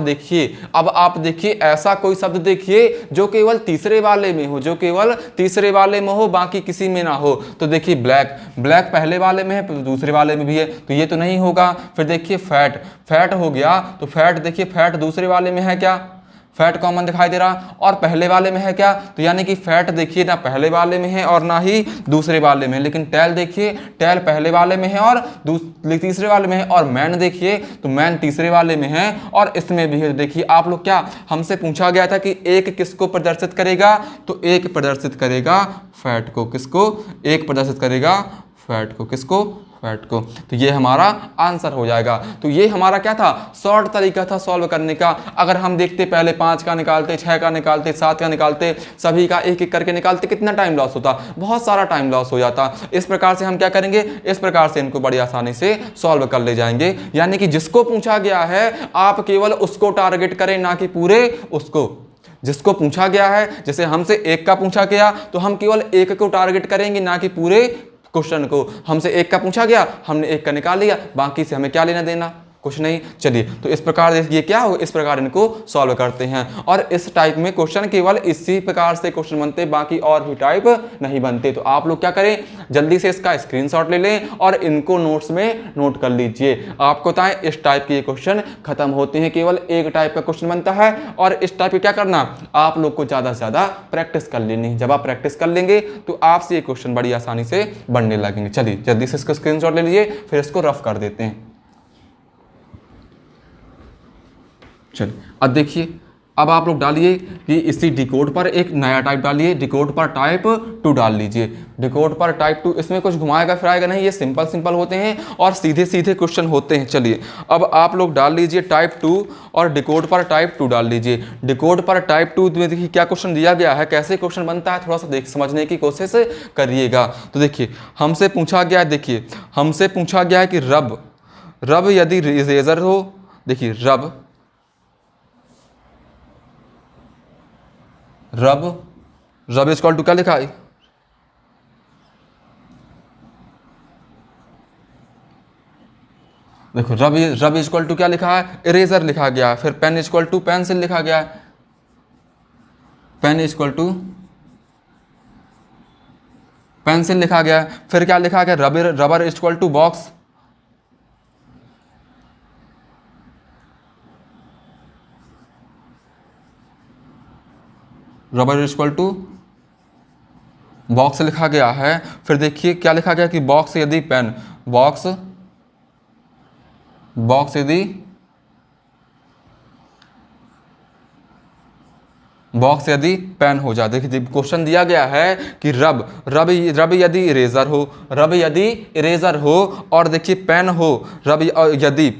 देखिए ऐसा कोई शब्द देखिए जो केवल तीसरे वाले में हो, जो केवल तीसरे वाले में हो, बाकी किसी में ना हो। तो देखिए ब्लैक पहले वाले में है, दूसरे वाले में भी है, तो ये तो नहीं होगा। फिर देखिए फैट हो गया, तो फैट देखिए फैट दूसरे वाले में है क्या, फैट कॉमन दिखाई दे रहा, और पहले वाले में है क्या, तो यानी कि फैट देखिए ना पहले वाले में है और ना ही दूसरे वाले में। लेकिन टेल देखिए, टेल पहले वाले में है और तीसरे वाले में है, और मैन देखिए तो मैन तीसरे वाले में है और इसमें भी है। देखिए आप लोग, क्या हमसे पूछा गया था कि एक किसको प्रदर्शित करेगा, तो एक प्रदर्शित करेगा फैट को, किसको, एक प्रदर्शित करेगा फैट को, किसको, फैट को। तो ये हमारा आंसर हो जाएगा। तो ये हमारा क्या था, शॉर्ट तरीका था सॉल्व करने का। अगर हम देखते पहले 5 का निकालते, 6 का निकालते, 7 का निकालते, सभी का एक एक करके निकालते, कितना टाइम लॉस होता, बहुत सारा टाइम लॉस हो जाता। इस प्रकार से हम क्या करेंगे, इस प्रकार से इनको बड़ी आसानी से सॉल्व कर ले जाएंगे। यानी कि जिसको पूछा गया है आप केवल उसको टारगेट करें, ना कि पूरे उसको। जिसको पूछा गया है, जैसे हमसे 1 का पूछा गया तो हम केवल 1 को टारगेट करेंगे, ना कि पूरे क्वेश्चन को। हमसे 1 का पूछा गया, हमने 1 का निकाल लिया, बाकी से हमें क्या लेना देना, कुछ नहीं। चलिए, तो इस प्रकार ये क्या हो, इस प्रकार इनको सॉल्व करते हैं। और इस टाइप में क्वेश्चन केवल इसी प्रकार से क्वेश्चन बनते, बाकी और भी टाइप नहीं बनते। तो आप लोग क्या करें, जल्दी से इसका स्क्रीनशॉट ले लें और इनको नोट्स में नोट कर लीजिए। आपको बताएं, इस टाइप के क्वेश्चन खत्म होते हैं, केवल एक टाइप का क्वेश्चन बनता है। और इस टाइप में क्या करना, आप लोग को ज़्यादा से ज़्यादा प्रैक्टिस कर लेनी। जब आप प्रैक्टिस कर लेंगे तो आपसे ये क्वेश्चन बड़ी आसानी से बनने लगेंगे। चलिए जल्दी से इसका स्क्रीनशॉट ले लीजिए, फिर इसको रफ कर देते हैं। चलिए अब देखिए, अब आप लोग डालिए कि इसी डिकोड पर एक नया टाइप डालिए, डिकोड पर टाइप 2 डाल लीजिए। डिकोड पर टाइप 2, इसमें कुछ घुमाएगा फिराएगा नहीं, ये सिंपल होते हैं और सीधे सीधे क्वेश्चन होते हैं। चलिए अब आप लोग डाल लीजिए टाइप 2 और डिकोड पर टाइप 2 डाल लीजिए। डिकोड पर टाइप 2 में देखिए क्या क्वेश्चन दिया गया है, कैसे क्वेश्चन बनता है, थोड़ा सा समझने की कोशिश करिएगा। तो देखिए हमसे पूछा गया है, देखिए हमसे पूछा गया है कि रब यदि इरेजर हो, देखिए रब इज इक्वल टू क्या लिखा है, देखो रब इज इक्वल टू क्या लिखा है, इरेजर लिखा गया है। फिर pen is equal to pencil लिखा गया है, pen is equal to pencil लिखा गया है। फिर क्या लिखा गया, rubber is equal to box, rubber is equal to box लिखा गया है। फिर देखिए क्या लिखा गया कि बॉक्स यदि पेन, बॉक्स यदि पेन हो जाए। देखिए क्वेश्चन दिया गया है कि रब यदि इरेजर हो, और देखिए पेन हो, यदि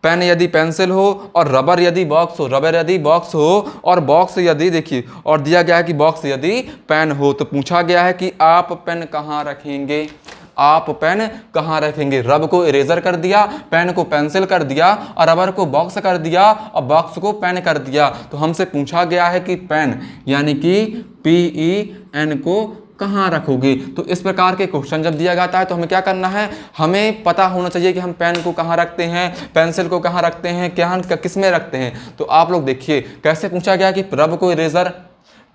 पेन यदि पेंसिल हो, और रबर यदि बॉक्स हो, और बॉक्स यदि, देखिए और दिया गया है कि बॉक्स यदि पेन हो। तो पूछा गया है कि आप पेन कहाँ रखेंगे, आप पेन कहाँ रखेंगे। रब को इरेजर कर दिया, पेन को पेंसिल कर दिया और रबर को बॉक्स कर दिया और बॉक्स को पेन कर दिया। तो हमसे पूछा गया है कि पेन यानी कि PEN को कहाँ रखोगे। तो इस प्रकार के क्वेश्चन जब दिया जाता है तो हमें क्या करना है, हमें पता होना चाहिए कि हम पेन को कहाँ रखते हैं, पेंसिल को कहाँ रखते हैं, क्या किस में रखते हैं। तो आप लोग देखिए कैसे पूछा गया कि रब को इरेजर,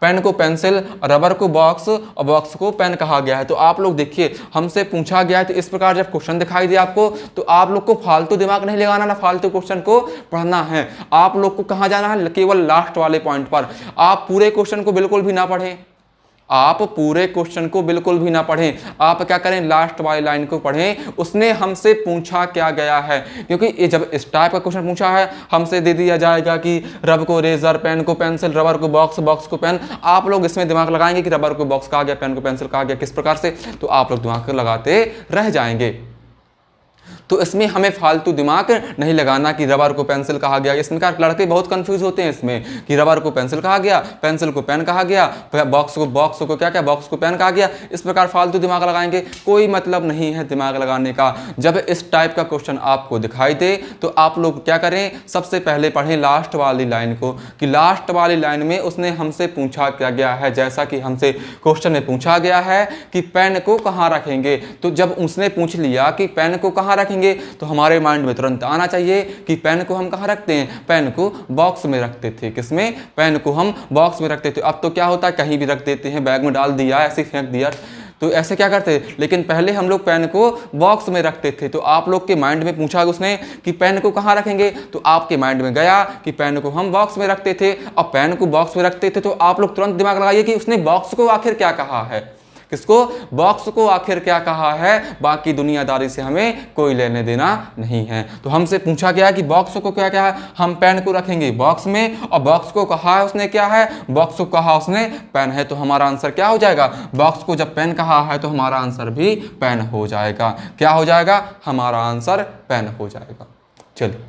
पेन को पेंसिल, रबर को बॉक्स और बॉक्स को पेन कहा गया है। तो आप लोग देखिए हमसे पूछा गया है तो इस प्रकार जब क्वेश्चन दिखाई दे आपको तो आप लोग को फालतू दिमाग नहीं लगाना, ना फालतू क्वेश्चन को पढ़ना है। आप लोग को कहाँ जाना है, केवल लास्ट वाले पॉइंट पर। आप पूरे क्वेश्चन को बिल्कुल भी ना पढ़ें, आप पूरे क्वेश्चन को बिल्कुल भी ना पढ़ें, आप क्या करें, लास्ट वाली लाइन को पढ़ें, उसने हमसे पूछा क्या गया है। क्योंकि ये जब इस टाइप का क्वेश्चन पूछा है हमसे दे दिया जाएगा कि रबर को रेजर, पेन को पेंसिल, रबर को बॉक्स, बॉक्स को पेन। आप लोग इसमें दिमाग लगाएंगे कि रबर को बॉक्स कहा गया, पेन को पेंसिल कहा गया, किस प्रकार से, तो आप लोग दिमाग लगाते रह जाएंगे। तो इसमें हमें फालतू दिमाग नहीं लगाना कि रबर को पेंसिल कहा गया। इसमें क्या लड़के बहुत कंफ्यूज होते हैं इसमें कि रबर को पेंसिल कहा गया, पेंसिल को पेन कहा गया, बॉक्स को क्या क्या बॉक्स को पेन कहा गया। इस प्रकार फालतू दिमाग लगाएंगे, कोई मतलब नहीं है दिमाग लगाने का। जब इस टाइप का क्वेश्चन आपको दिखाई दे तो आप लोग क्या करें, सबसे पहले पढ़ें लास्ट वाली लाइन को कि लास्ट वाली लाइन में उसने हमसे पूछा क्या गया है। जैसा कि हमसे क्वेश्चन में पूछा गया है कि पेन को कहाँ रखेंगे, तो जब उसने पूछ लिया कि पेन को कहाँ रखेंगे तो हमारे माइंड में तुरंत आना चाहिए कि पेन को हम कहाँ रखते हैं, पेन को बॉक्स में रखते थे। किसमें, पेन को हम बॉक्स में रखते थे। अब तो क्या होता है, कहीं भी रख देते हैं, बैग में डाल दिया, ऐसे फेंक दिया, तो ऐसे क्या करते थे। लेकिन पहले हम लोग पेन को बॉक्स में रखते थे। तो आप लोग के माइंड में पूछा उसने कि पेन को कहाँ रखेंगे, तो आपके माइंड में गया कि पेन को हम बॉक्स में रखते थे। अब पेन को बॉक्स में रखते थे तो आप लोग तुरंत दिमाग लगाइए कि उसने बॉक्स को आखिर क्या कहा है, किसको, बॉक्स को आखिर क्या कहा है। बाकी दुनियादारी से हमें कोई लेने देना नहीं है। तो हमसे पूछा गया कि बॉक्स को क्या क्या है, हम पेन को रखेंगे बॉक्स में, और बॉक्स को कहा है उसने क्या है, बॉक्स को कहा उसने पेन है। तो हमारा आंसर क्या हो जाएगा, बॉक्स को जब पेन कहा है तो हमारा आंसर भी पेन हो जाएगा। क्या हो जाएगा, हमारा आंसर पेन हो जाएगा। चलिए,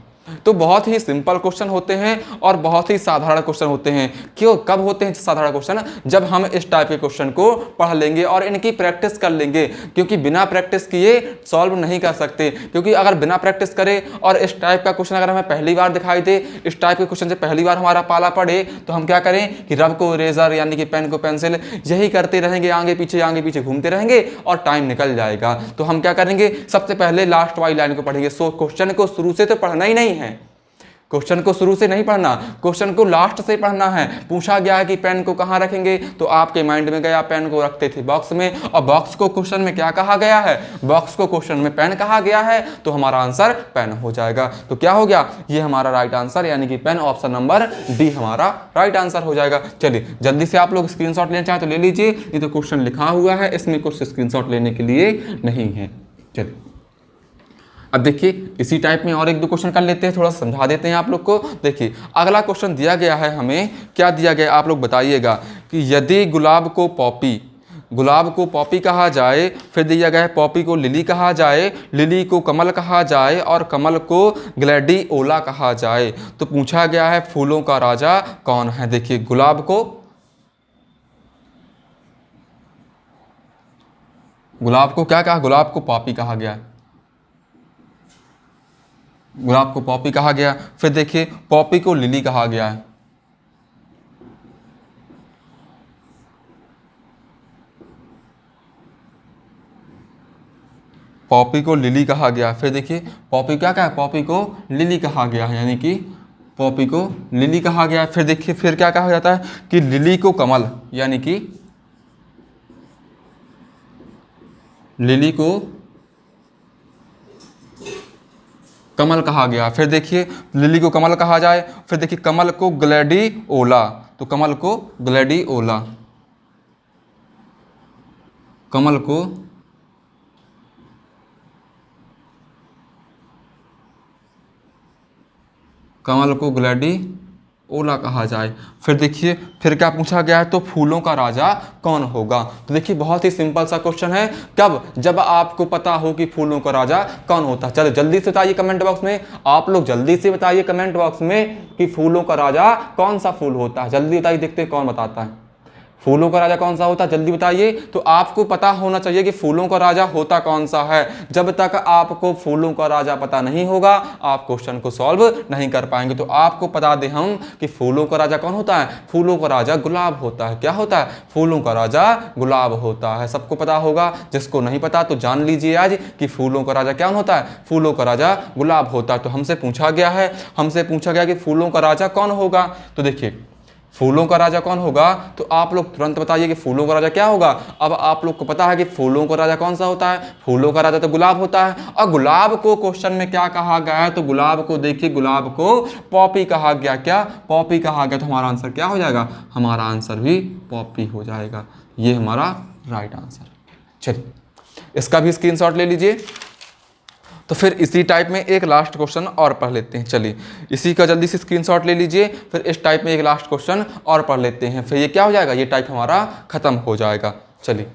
तो बहुत ही सिंपल क्वेश्चन होते हैं और बहुत ही साधारण क्वेश्चन होते हैं। क्यों, कब होते हैं साधारण क्वेश्चन, जब हम इस टाइप के क्वेश्चन को पढ़ लेंगे और इनकी प्रैक्टिस कर लेंगे। क्योंकि बिना प्रैक्टिस किए सॉल्व नहीं कर सकते। क्योंकि अगर बिना प्रैक्टिस करे और इस टाइप का क्वेश्चन अगर हमें पहली बार दिखाई दे, इस टाइप के क्वेश्चन से पहली बार हमारा पाला पड़े, तो हम क्या करें कि रब को इरेजर यानी कि पेन को पेंसिल, यही करते रहेंगे, आगे पीछे घूमते रहेंगे और टाइम निकल जाएगा। तो हम क्या करेंगे, सबसे पहले लास्ट वाली लाइन को पढ़ेंगे। सो क्वेश्चन को शुरू से तो पढ़ना ही नहीं है, क्वेश्चन को शुरू से नहीं पढ़ना, क्वेश्चन को लास्ट से पढ़ना है। पूछा गया है कि पेन को कहाँ रखेंगे, तो आपके माइंड में गया पेन को रखते थे बॉक्स में, और बॉक्स को क्वेश्चन में क्या कहा गया है, बॉक्स को क्वेश्चन में पेन कहा गया है, तो हमारा आंसर पेन हो जाएगा। तो क्या हो गया, ये हमारा राइट आंसर यानी कि पेन, ऑप्शन नंबर डी हमारा राइट आंसर हो जाएगा। चलिए जल्दी से आप लोग स्क्रीनशॉट लेना चाहें तो ले लीजिए, ये तो क्वेश्चन लिखा हुआ है, इसमें कुछ स्क्रीनशॉट लेने के लिए नहीं है। चलिए अब देखिए इसी टाइप में और एक दो क्वेश्चन कर लेते हैं, थोड़ा समझा देते हैं आप लोग को। देखिए अगला क्वेश्चन दिया गया है, हमें क्या दिया गया आप लोग बताइएगा कि यदि गुलाब को पॉपी कहा जाए, फिर दिया गया है पॉपी को लिली कहा जाए, लिली को कमल कहा जाए और कमल को ग्लैडियोला कहा जाए, तो पूछा गया है फूलों का राजा कौन है। देखिए गुलाब को क्या कहा, गुलाब को पॉपी कहा गया, गुलाब को पॉपी कहा गया। फिर देखिए पॉपी को लिली कहा गया है, पॉपी को लिली कहा गया। फिर देखिए पॉपी क्या कहा, पॉपी को लिली कहा गया है, यानी कि पॉपी को लिली कहा गया। फिर देखिए फिर क्या कहा जाता है कि लिली को कमल, यानी कि लिली को कमल कहा गया। फिर देखिए लिली को कमल कहा जाए, फिर देखिए कमल को ग्लैडियोला, तो कमल को ग्लैडियोला, कमल को ग्लैडियोला कहा जाए। फिर देखिए फिर क्या पूछा गया है, तो फूलों का राजा कौन होगा। तो देखिए बहुत ही सिंपल सा क्वेश्चन है, कब, जब आपको पता हो कि फूलों का राजा कौन होता है। चलो जल्दी से बताइए कमेंट बॉक्स में, आप लोग जल्दी से बताइए कमेंट बॉक्स में कि फूलों का राजा कौन सा फूल होता है। जल्दी बताइए, देखते हैं कौन बताता है। फूलों का राजा कौन सा होता है, जल्दी बताइए। तो आपको पता होना चाहिए कि फूलों का राजा होता कौन सा है। जब तक आपको फूलों का राजा पता नहीं होगा आप क्वेश्चन को सॉल्व नहीं कर पाएंगे। तो आपको बता दें हम कि फूलों का राजा कौन होता है, फूलों का राजा गुलाब होता है। क्या होता है, फूलों का राजा गुलाब होता है। सबको पता होगा, जिसको नहीं पता तो जान लीजिए आज कि फूलों का राजा क्या होता है, फूलों का राजा गुलाब होता है। तो हमसे पूछा गया कि फूलों का राजा कौन होगा। तो देखिए फूलों का राजा कौन होगा, तो आप लोग तुरंत बताइए कि फूलों का राजा क्या होगा। अब आप लोग को पता है कि फूलों का राजा कौन सा होता है, फूलों का राजा तो गुलाब होता है। और गुलाब को क्वेश्चन में क्या कहा गया है, तो गुलाब को देखिए, गुलाब को पॉपी कहा गया। क्या, पॉपी कहा गया। तो हमारा आंसर क्या हो जाएगा, हमारा आंसर भी पॉपी हो जाएगा। ये हमारा राइट आंसर। चलिए इसका भी स्क्रीनशॉट ले लीजिए। तो फिर इसी टाइप में एक लास्ट क्वेश्चन और पढ़ लेते हैं। चलिए इसी का जल्दी से स्क्रीनशॉट ले लीजिए। फिर इस टाइप में एक लास्ट क्वेश्चन और पढ़ लेते हैं, फिर ये क्या हो जाएगा, ये टाइप हमारा खत्म हो जाएगा। चलिए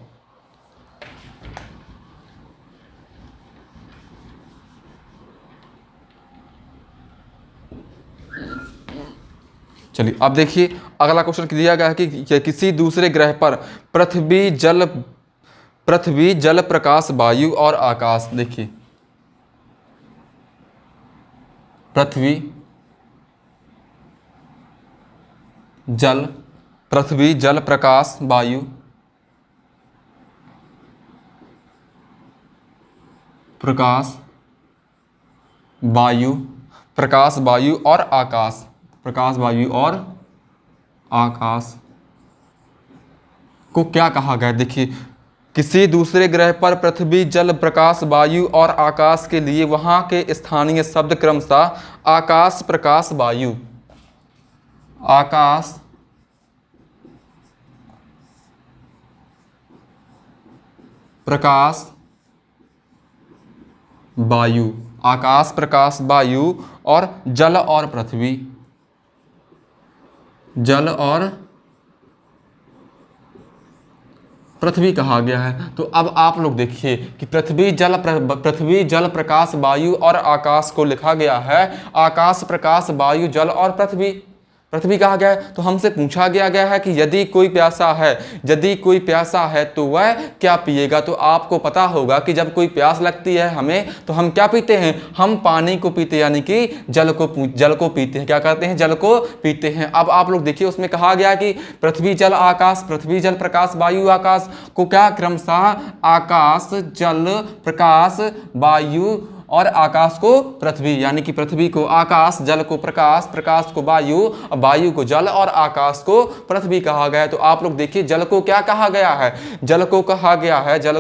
अब देखिए अगला क्वेश्चन दिया गया है कि किसी दूसरे ग्रह पर पृथ्वी जल प्रकाश वायु और आकाश, देखिए पृथ्वी जल प्रकाश वायु और आकाश को क्या कहा गया। देखिए किसी दूसरे ग्रह पर पृथ्वी जल प्रकाश वायु और आकाश के लिए वहां के स्थानीय शब्द क्रमशः आकाश प्रकाश वायु, आकाश प्रकाश वायु और जल और पृथ्वी कहा गया है। तो अब आप लोग देखिए कि पृथ्वी जल प्रकाश वायु और आकाश को लिखा गया है आकाश प्रकाश वायु जल और पृथ्वी कहा गया है। तो हमसे पूछा गया है कि यदि कोई प्यासा है तो वह क्या पिएगा। तो आपको पता होगा कि जब कोई प्यास लगती है हमें तो हम क्या पीते हैं, हम पानी को पीते हैं, यानी कि जल को पीते हैं। क्या करते हैं, जल को पीते हैं। अब आप लोग देखिए उसमें कहा गया कि पृथ्वी जल प्रकाश वायु आकाश को क्या क्रमशः आकाश जल प्रकाश वायु और आकाश को पृथ्वी, यानी कि पृथ्वी को आकाश, जल को प्रकाश, प्रकाश को वायु, वायु को जल और आकाश को पृथ्वी कहा गया है। तो आप लोग देखिए जल को क्या कहा गया है, जल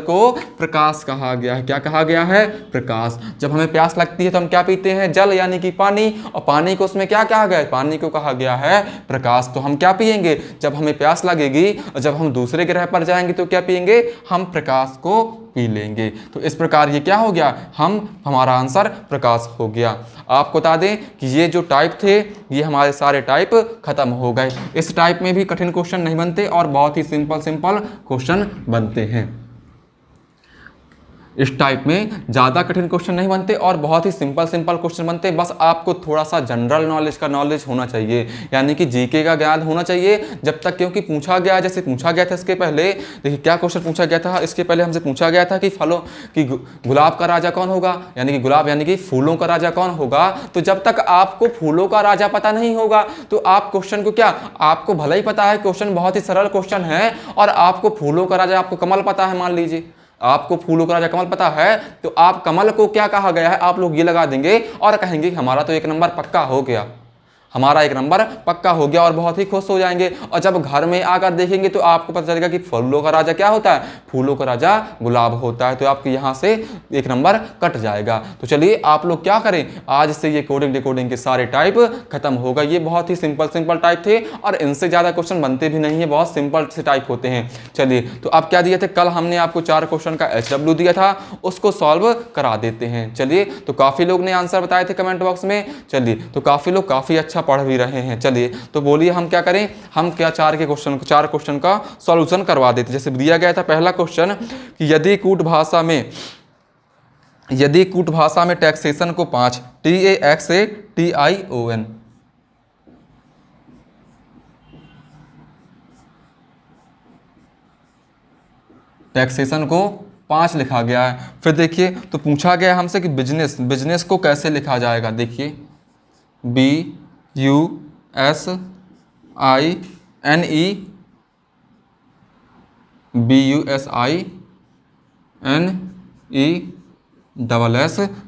को प्रकाश कहा गया है। क्या कहा गया है, प्रकाश। जब हमें प्यास लगती है तो हम क्या पीते हैं, जल यानी कि पानी, और पानी को उसमें क्या कहा गया है, पानी को कहा गया है प्रकाश। तो हम क्या पिएंगे, जब हमें प्यास लगेगी और जब हम दूसरे ग्रह पर जाएंगे तो क्या पिएंगे, हम प्रकाश को पी लेंगे। तो इस प्रकार ये क्या हो गया, हमारा आंसर प्रकाश हो गया। आपको बता दें कि ये जो टाइप थे ये हमारे सारे टाइप खत्म हो गए। इस टाइप में भी कठिन क्वेश्चन नहीं बनते और बहुत ही सिंपल क्वेश्चन बनते हैं। इस टाइप में ज़्यादा कठिन क्वेश्चन नहीं बनते और बहुत ही सिंपल क्वेश्चन बनते हैं। बस आपको थोड़ा सा जनरल नॉलेज होना चाहिए, यानी कि जीके का ज्ञान होना चाहिए जब तक, क्योंकि पूछा गया, जैसे पूछा गया था इसके पहले, देखिए क्या क्वेश्चन पूछा गया था इसके पहले, हमसे पूछा गया था कि गुलाब का राजा कौन होगा, यानी कि गुलाब यानी कि फूलों का राजा कौन होगा। तो जब तक आपको फूलों का राजा पता नहीं होगा तो आप क्वेश्चन को क्या, आपको भला ही पता है क्वेश्चन बहुत ही सरल क्वेश्चन है और आपको फूलों का राजा, आपको कमल पता है, मान लीजिए आपको फूलों का राजा कमल पता है, तो आप कमल को क्या कहा गया है, आप लोग ये लगा देंगे और कहेंगे कि हमारा तो एक नंबर पक्का हो गया, हमारा एक नंबर पक्का हो गया और बहुत ही खुश हो जाएंगे। और जब घर में आकर देखेंगे तो आपको पता चलेगा कि फूलों का राजा क्या होता है, फूलों का राजा गुलाब होता है। तो आपके यहाँ से एक नंबर कट जाएगा। तो चलिए आप लोग क्या करें, आज से ये कोडिंग डिकोडिंग के सारे टाइप खत्म होगा। ये बहुत ही सिंपल टाइप थे और इनसे ज़्यादा क्वेश्चन बनते भी नहीं है, बहुत सिंपल से टाइप होते हैं। चलिए तो अब क्या दिए थे, कल हमने आपको 4 क्वेश्चन का HW दिया था, उसको सॉल्व करा देते हैं। चलिए तो काफ़ी लोग ने आंसर बताए थे कमेंट बॉक्स में। चलिए तो काफ़ी लोग काफ़ी अच्छा पढ़ भी रहे हैं। चलिए तो बोलिए हम क्या करें, हम क्या 4 क्वेश्चन का सॉल्यूशन करवा देते। जैसे दिया गया था पहला क्वेश्चन कि यदि कूट भाषा में टैक्सेशन को 5 TAXATION टैक्सेशन को 5 लिखा गया है। फिर देखिए तो पूछा गया हमसे कि बिजनेस को कैसे लिखा जाएगा। देखिए BUSINESS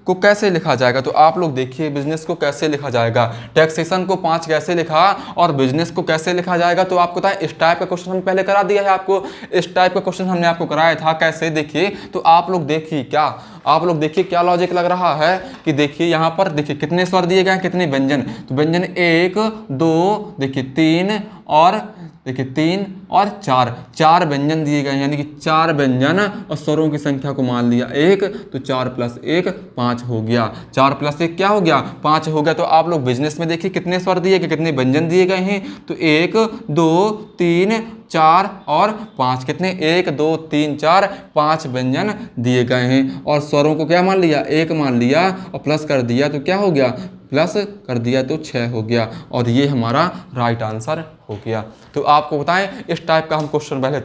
को कैसे लिखा जाएगा। तो आप लोग देखिए बिजनेस को कैसे लिखा जाएगा, टैक्सेशन को 5 कैसे लिखा और बिजनेस को कैसे लिखा जाएगा। तो आपको पता है इस टाइप का क्वेश्चन हम पहले करा दिया है आपको, इस टाइप का क्वेश्चन हमने आपको कराया था कैसे। देखिए तो आप लोग देखिए क्या लॉजिक लग रहा है कि देखिए यहाँ पर देखिए कितने स्वर दिए गए हैं, कितने व्यंजन। तो व्यंजन 1 2 देखिए 3 और देखिए 3 और 4 व्यंजन दिए गए हैं, यानी कि 4 व्यंजन और स्वरों की संख्या को मान लिया 1, तो 4 + 1 5 हो गया। 4 + 1 क्या हो गया 5 हो गया। तो आप लोग बिजनेस में देखिए कितने स्वर दिए गए, कितने व्यंजन दिए गए हैं। तो 1 2 3 4 और 5, कितने 1 2 3 4 5 व्यंजन दिए गए हैं। और स्वरों को क्या मान लिया 1 मान लिया और प्लस कर दिया तो क्या हो गया, प्लस कर दिया तो 6 हो गया। और ये हमारा राइट आंसर हो गया। तो आपको बताएं इस टाइप का हम क्वेश्चन पहले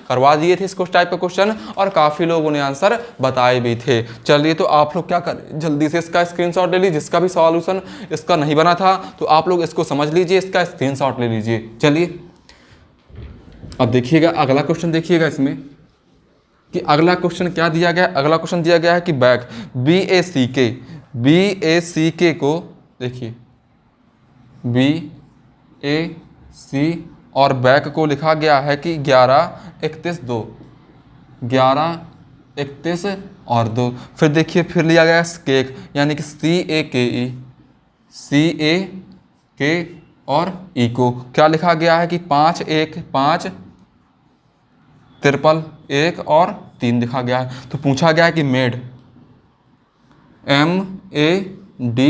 करवा दिए थे इसको टाइप का क्वेश्चन, और काफ़ी लोगों ने आंसर बताए भी थे। चलिए तो आप लोग क्या करें, जल्दी से इसका स्क्रीनशॉट ले लीजिए। जिसका भी सॉल्यूशन इसका नहीं बना था तो आप लोग इसको समझ लीजिए, इसका स्क्रीनशॉट ले लीजिए। चलिए अब देखिएगा अगला क्वेश्चन, देखिएगा इसमें कि अगला क्वेश्चन क्या दिया गया। अगला क्वेश्चन दिया गया है कि बैक BACK को देखिए BAC और बैक को लिखा गया है कि 11 31 2, 11 31 और 2। फिर देखिए फिर लिया गया केक, यानी कि CAK और ई को क्या लिखा गया है कि 5 1 5 3 1 और 3 लिखा गया है। तो पूछा गया है कि मेड MAD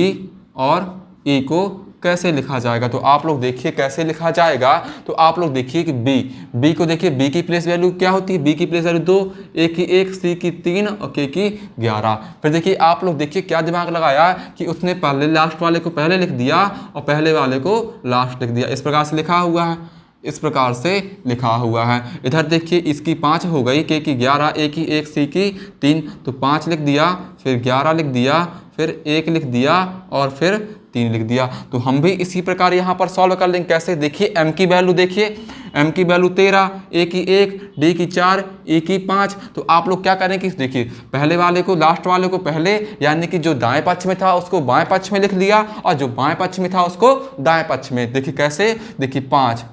और ई को कैसे लिखा जाएगा। तो आप लोग देखिए कैसे लिखा जाएगा। तो आप लोग देखिए कि बी को देखिए, बी की प्लेस वैल्यू क्या होती है, बी की प्लेस वैल्यू 2, ए की 1, सी की 3 और के की 11। फिर देखिए आप लोग देखिए क्या दिमाग लगाया कि उसने पहले लास्ट वाले को पहले लिख दिया और पहले वाले को लास्ट लिख दिया। इस प्रकार से लिखा हुआ है, इस प्रकार से लिखा हुआ है। इधर देखिए इसकी 5 हो गई, के की 11, ए की 1, सी की 3, तो 5 लिख दिया, फिर 11 लिख दिया, फिर 1 लिख दिया और फिर 3 लिख दिया। तो हम भी इसी प्रकार यहाँ पर सॉल्व कर लेंगे। कैसे देखिए एम की वैल्यू देखिए, एम की वैल्यू 13, ए की 1, डी की 4, ई की 5। तो आप लोग क्या करें कि देखिए पहले वाले को लास्ट वाले को पहले, यानी कि जो दाएं पक्ष में था उसको बाएं पक्ष में लिख लिया और जो बाएं पक्ष में था उसको दाएं पक्ष में। देखिए कैसे, देखिए 5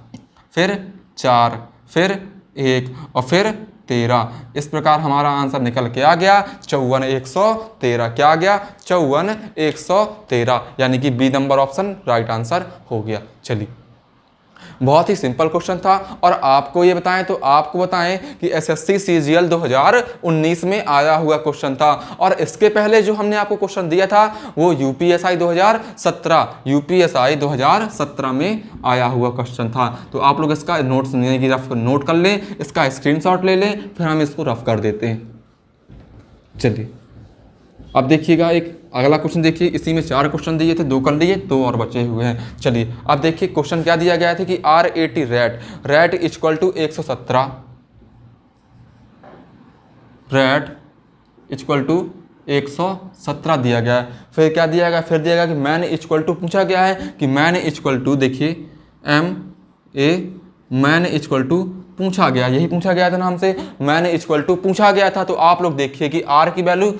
फिर 4 फिर 1 और फिर 13। इस प्रकार हमारा आंसर निकल के आ गया 54 113। क्या आ गया 54 113, यानी कि B number option right answer हो गया। चलिए बहुत ही सिंपल क्वेश्चन था। और आपको ये बताएं तो आपको बताएं कि एसएससी सीजीएल 2019 में आया हुआ क्वेश्चन था, और इसके पहले जो हमने आपको क्वेश्चन दिया था वो यूपीएसआई 2017 में आया हुआ क्वेश्चन था। तो आप लोग इसका नोट्स रफ नोट कर लें, इसका स्क्रीनशॉट ले लें, फिर हम इसको रफ कर देते हैं। चलिए अब देखिएगा एक अगला क्वेश्चन देखिए, इसी में 4 क्वेश्चन दिए थे, 2 कर लिए, 2 और बचे हुए हैं। चलिए अब देखिए क्वेश्चन क्या दिया गया था कि R80 rate equal to 117, rate equal to 117 दिया गया है। फिर क्या दिया गया, फिर दिया गया कि मैन इक्वल टू, पूछा गया है कि मैन इक्वल टू, देखिए मैन इक्वल टू पूछा गया, यही पूछा गया था ना हमसे, मैन इक्वल टू पूछा गया था। तो आप लोग देखिए कि R की वैल्यू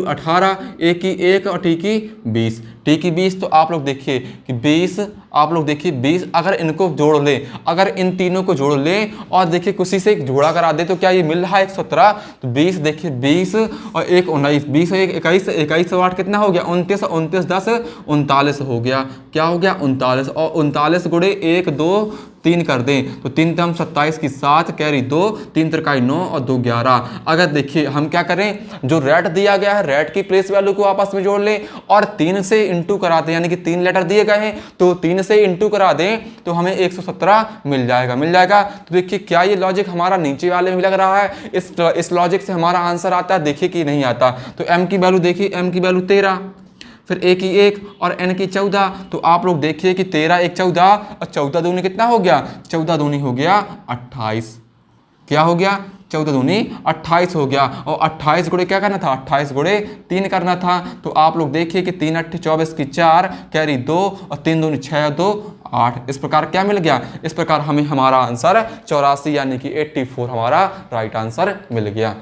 18, ए की 1 और टी की 20, टी की 20। तो आप लोग देखिए कि 20, आप लोग देखिए 20 अगर इनको जोड़ लें, अगर इन तीनों को जोड़ लें और देखिए किसी से एक जोड़ा करा दे तो क्या ये मिल रहा है 117। तो 20 देखिए 20 और 1 19, 20 और 1 21, 21 और 8 कितना हो गया 29, 29 10 39 हो गया। क्या हो गया 39, और 39 गुणे 1 2 3 कर दें तो 3 तम 27 की 7 कैरी 2, 3 3 9 और 2 11। अगर देखिए हम क्या करें, जो रेट दिया गया है रेट की प्लेस वैल्यू को आपस में जोड़ लें और 3 से इंटू करा दें, यानी कि 3 लेटर दिए गए हैं तो 3 से इंटू करा दें तो हमें 117 मिल जाएगा। तो देखिए क्या ये लॉजिक हमारा नीचे वाले में लग रहा है, इस लॉजिक से हमारा आंसर आता है, देखिए कि नहीं आता। तो एम की वैल्यू देखिए, एम की वैल्यू 13, फिर ए की 1 और एन की 14। तो आप लोग देखिए कि 13 1 14 और 14 दूनी कितना हो गया, 14 दूनी हो गया 28। क्या हो गया 14 दूनी 28 हो गया, और 28 गुणे क्या करना था, 28 गुणे 3 करना था। तो आप लोग देखिए कि 3 8 24 की 4 कैरी 2 और 3 दूनी 6 2 8। इस प्रकार क्या मिल गया, इस प्रकार हमें हमारा आंसर 84 यानी कि 84 हमारा राइट आंसर मिल गया।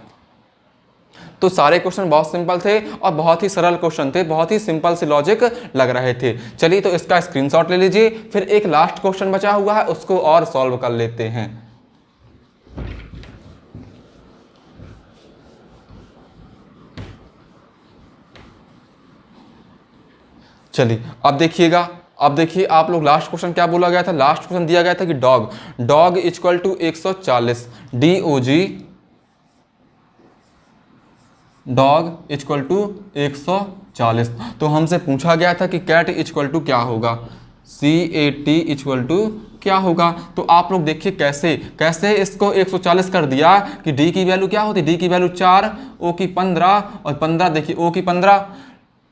तो सारे क्वेश्चन बहुत सिंपल थे और बहुत ही सरल क्वेश्चन थे, बहुत ही सिंपल से लॉजिक लग रहे थे। चलिए तो इसका स्क्रीनशॉट ले लीजिए, फिर एक लास्ट क्वेश्चन बचा हुआ है उसको और सॉल्व कर लेते हैं। चलिए अब देखिएगा, अब देखिए आप लोग लास्ट क्वेश्चन क्या बोला गया था, लास्ट क्वेश्चन दिया गया था कि dog equal to 140, DOG dog equal to 140। तो हमसे पूछा गया था कि कैट इक्वल टू क्या होगा, CAT इक्वल टू क्या होगा। तो आप लोग देखिए कैसे कैसे इसको 140 कर दिया कि डी की वैल्यू क्या होती, डी की वैल्यू 4, ओ की 15 और 15 देखिए ओ की 15,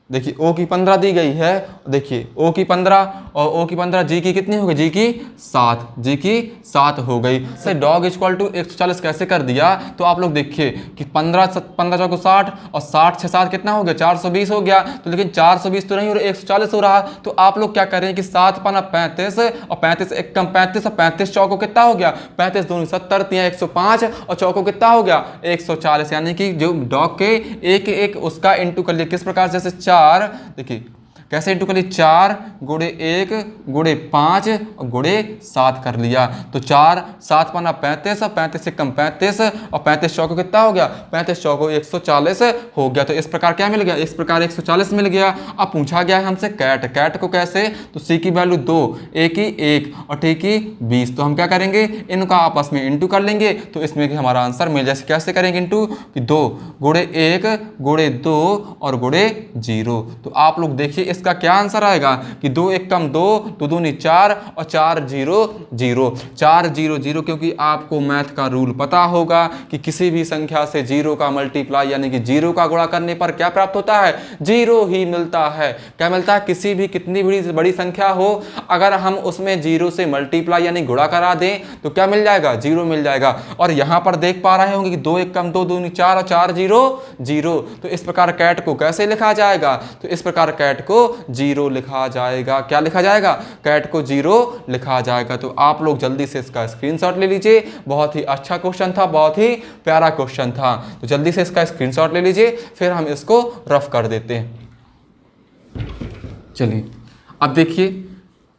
देखिए ओ की 15 दी गई है, देखिए ओ की 15 और ओ की 15, जी की कितनी हो गई, जी की 7, जी की 7 हो गई। सर डॉग इक्वल टू 140 कैसे कर दिया, तो आप लोग देखिए कि 15 चौको 60 और 60 6 7 कितना हो गया, 420 हो गया। तो लेकिन 420 तो नहीं हो रहा, 140 हो रहा। तो आप लोग क्या करें कि 7 पना 35 और 35 एक कम 35 और 35 चौको कितना हो गया, 35 दूनी 70, 3 105 और चौको कितना हो गया 140। यानी कि जो डॉग के एक एक उसका इंटू कर लिया, किस प्रकार, जैसे 4 देखिए कैसे इंटू कर लिया, 4 गुणे 1 गुणे 5 और गुणे 7 कर लिया। तो 4 7 पन्ना 35 और 35 से कम 35 और 35 चौको कितना हो गया, 35 चौको 140 हो गया। तो इस प्रकार क्या मिल गया, इस प्रकार 140 मिल गया। अब पूछा गया है हमसे कैट को कैसे, तो सी की वैल्यू 2, ए की 1 और टी की 20। तो हम क्या करेंगे, इनका आपस में इंटू कर लेंगे तो इसमें कि हमारा आंसर मिल जाए। कैसे करेंगे इंटू, 2 गुणे 1 गुणे 2 और गुणे 0। तो आप लोग देखिए इसका क्या आंसर आएगा कि 2 1 कम 2, 2 दूनी 4 और 4 0 0, 4 0 0। क्योंकि आपको मैथ का रूल पता होगा कि किसी भी संख्या से 0 का मल्टीप्लाई यानी कि 0 का गुणा करने पर क्या प्राप्त होता है, 0 ही मिलता है। क्या मिलता है, किसी भी कितनी बड़ी संख्या हो अगर हम उसमें 0 से मल्टीप्लाई यानी गुणा करा दें तो क्या मिल जाएगा, 0 मिल जाएगा। और यहां पर देख पा रहे होंगे कि 2 1 कम 2, 2 दूनी 4 और 4 0 0। तो इस प्रकार कैट को कैसे लिखा जाएगा, तो इस प्रकार कैट को 0 लिखा जाएगा। क्या लिखा जाएगा, कैट को 0 लिखा जाएगा। तो आप लोग जल्दी से इसका स्क्रीनशॉट ले लीजिए, बहुत ही अच्छा क्वेश्चन था, बहुत ही प्यारा क्वेश्चन था। तो जल्दी से इसका स्क्रीनशॉट ले लीजिए, फिर हम इसको रफ कर देते हैं। चलिए अब देखिए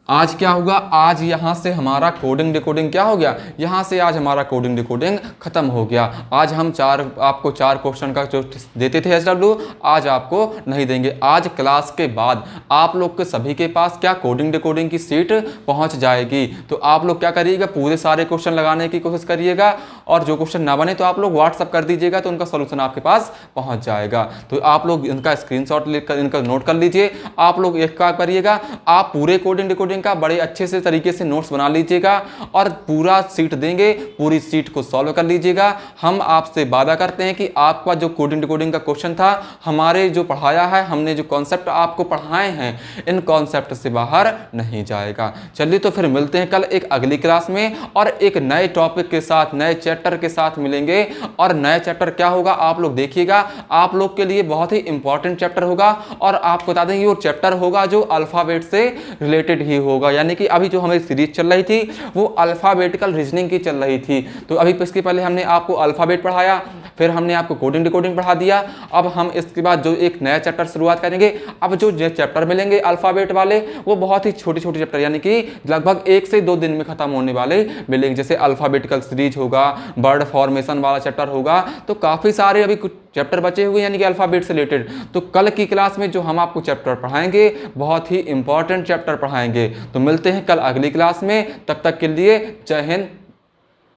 आज क्या होगा, आज यहाँ से हमारा कोडिंग डिकोडिंग क्या हो गया, यहाँ से आज हमारा कोडिंग डिकोडिंग खत्म हो गया। आज हम आपको 4 क्वेश्चन का जो देते थे SW, आज आपको नहीं देंगे। आज क्लास के बाद आप लोग के सभी के पास क्या कोडिंग डिकोडिंग की सीट पहुँच जाएगी। तो आप लोग क्या करिएगा, पूरे सारे क्वेश्चन लगाने की कोशिश करिएगा और जो क्वेश्चन ना बने तो आप लोग व्हाट्सअप कर दीजिएगा, तो उनका सोल्यूशन आपके पास पहुँच जाएगा। तो आप लोग इनका स्क्रीनशॉट लेकर इनका नोट कर लीजिए। आप लोग एक क्या करिएगा, आप पूरे कोडिंग डिकोडिंग का बड़े अच्छे से तरीके से नोट्स बना लीजिएगा और पूरा सीट देंगे, पूरी सीट को सॉल्व कर लीजिएगा। हम आपसे वादा करते हैं कि आपका जो कोडिंग डिकोडिंग का क्वेश्चन था, हमारे जो पढ़ाया है, हमने जो कॉन्सेप्ट आपको पढ़ाए हैं, इन कॉन्सेप्ट से बाहर नहीं जाएगा। चलिए तो फिर मिलते हैं कल एक अगली क्लास में और एक नए टॉपिक के साथ, नए चैप्टर के साथ मिलेंगे। और नया चैप्टर क्या होगा आप लोग देखिएगा, आप लोग के लिए बहुत ही इंपॉर्टेंट चैप्टर होगा। और आपको बता दें कि वो चैप्टर होगा जो अल्फाबेट से रिलेटेड ही होगा। यानी कि अभी जो हमारी सीरीज चल रही थी वो अल्फाबेटिकल रीजनिंग की चल रही थी। तो अभी इसके पहले हमने आपको अल्फाबेट पढ़ाया, फिर हमने आपको कोडिंग डिकोडिंग पढ़ा दिया। अब हम इसके बाद जो एक नया चैप्टर शुरुआत करेंगे। अब जो चैप्टर मिलेंगे अल्फाबेट वाले वो बहुत ही छोटे छोटे चैप्टर, यानी कि लगभग 1 से 2 दिन में खत्म होने वाले मिलेंगे। जैसे अल्फाबेटिकल सीरीज होगा, वर्ड फॉर्मेशन वाला चैप्टर होगा। तो काफ़ी सारे अभी कुछ चैप्टर बचे हुए यानी कि अल्फाबेट से रिलेटेड। तो कल की क्लास में जो हम आपको चैप्टर पढ़ाएंगे बहुत ही इंपॉर्टेंट चैप्टर पढ़ाएंगे। तो मिलते हैं कल अगली क्लास में, तब तक के लिए जय हिंद।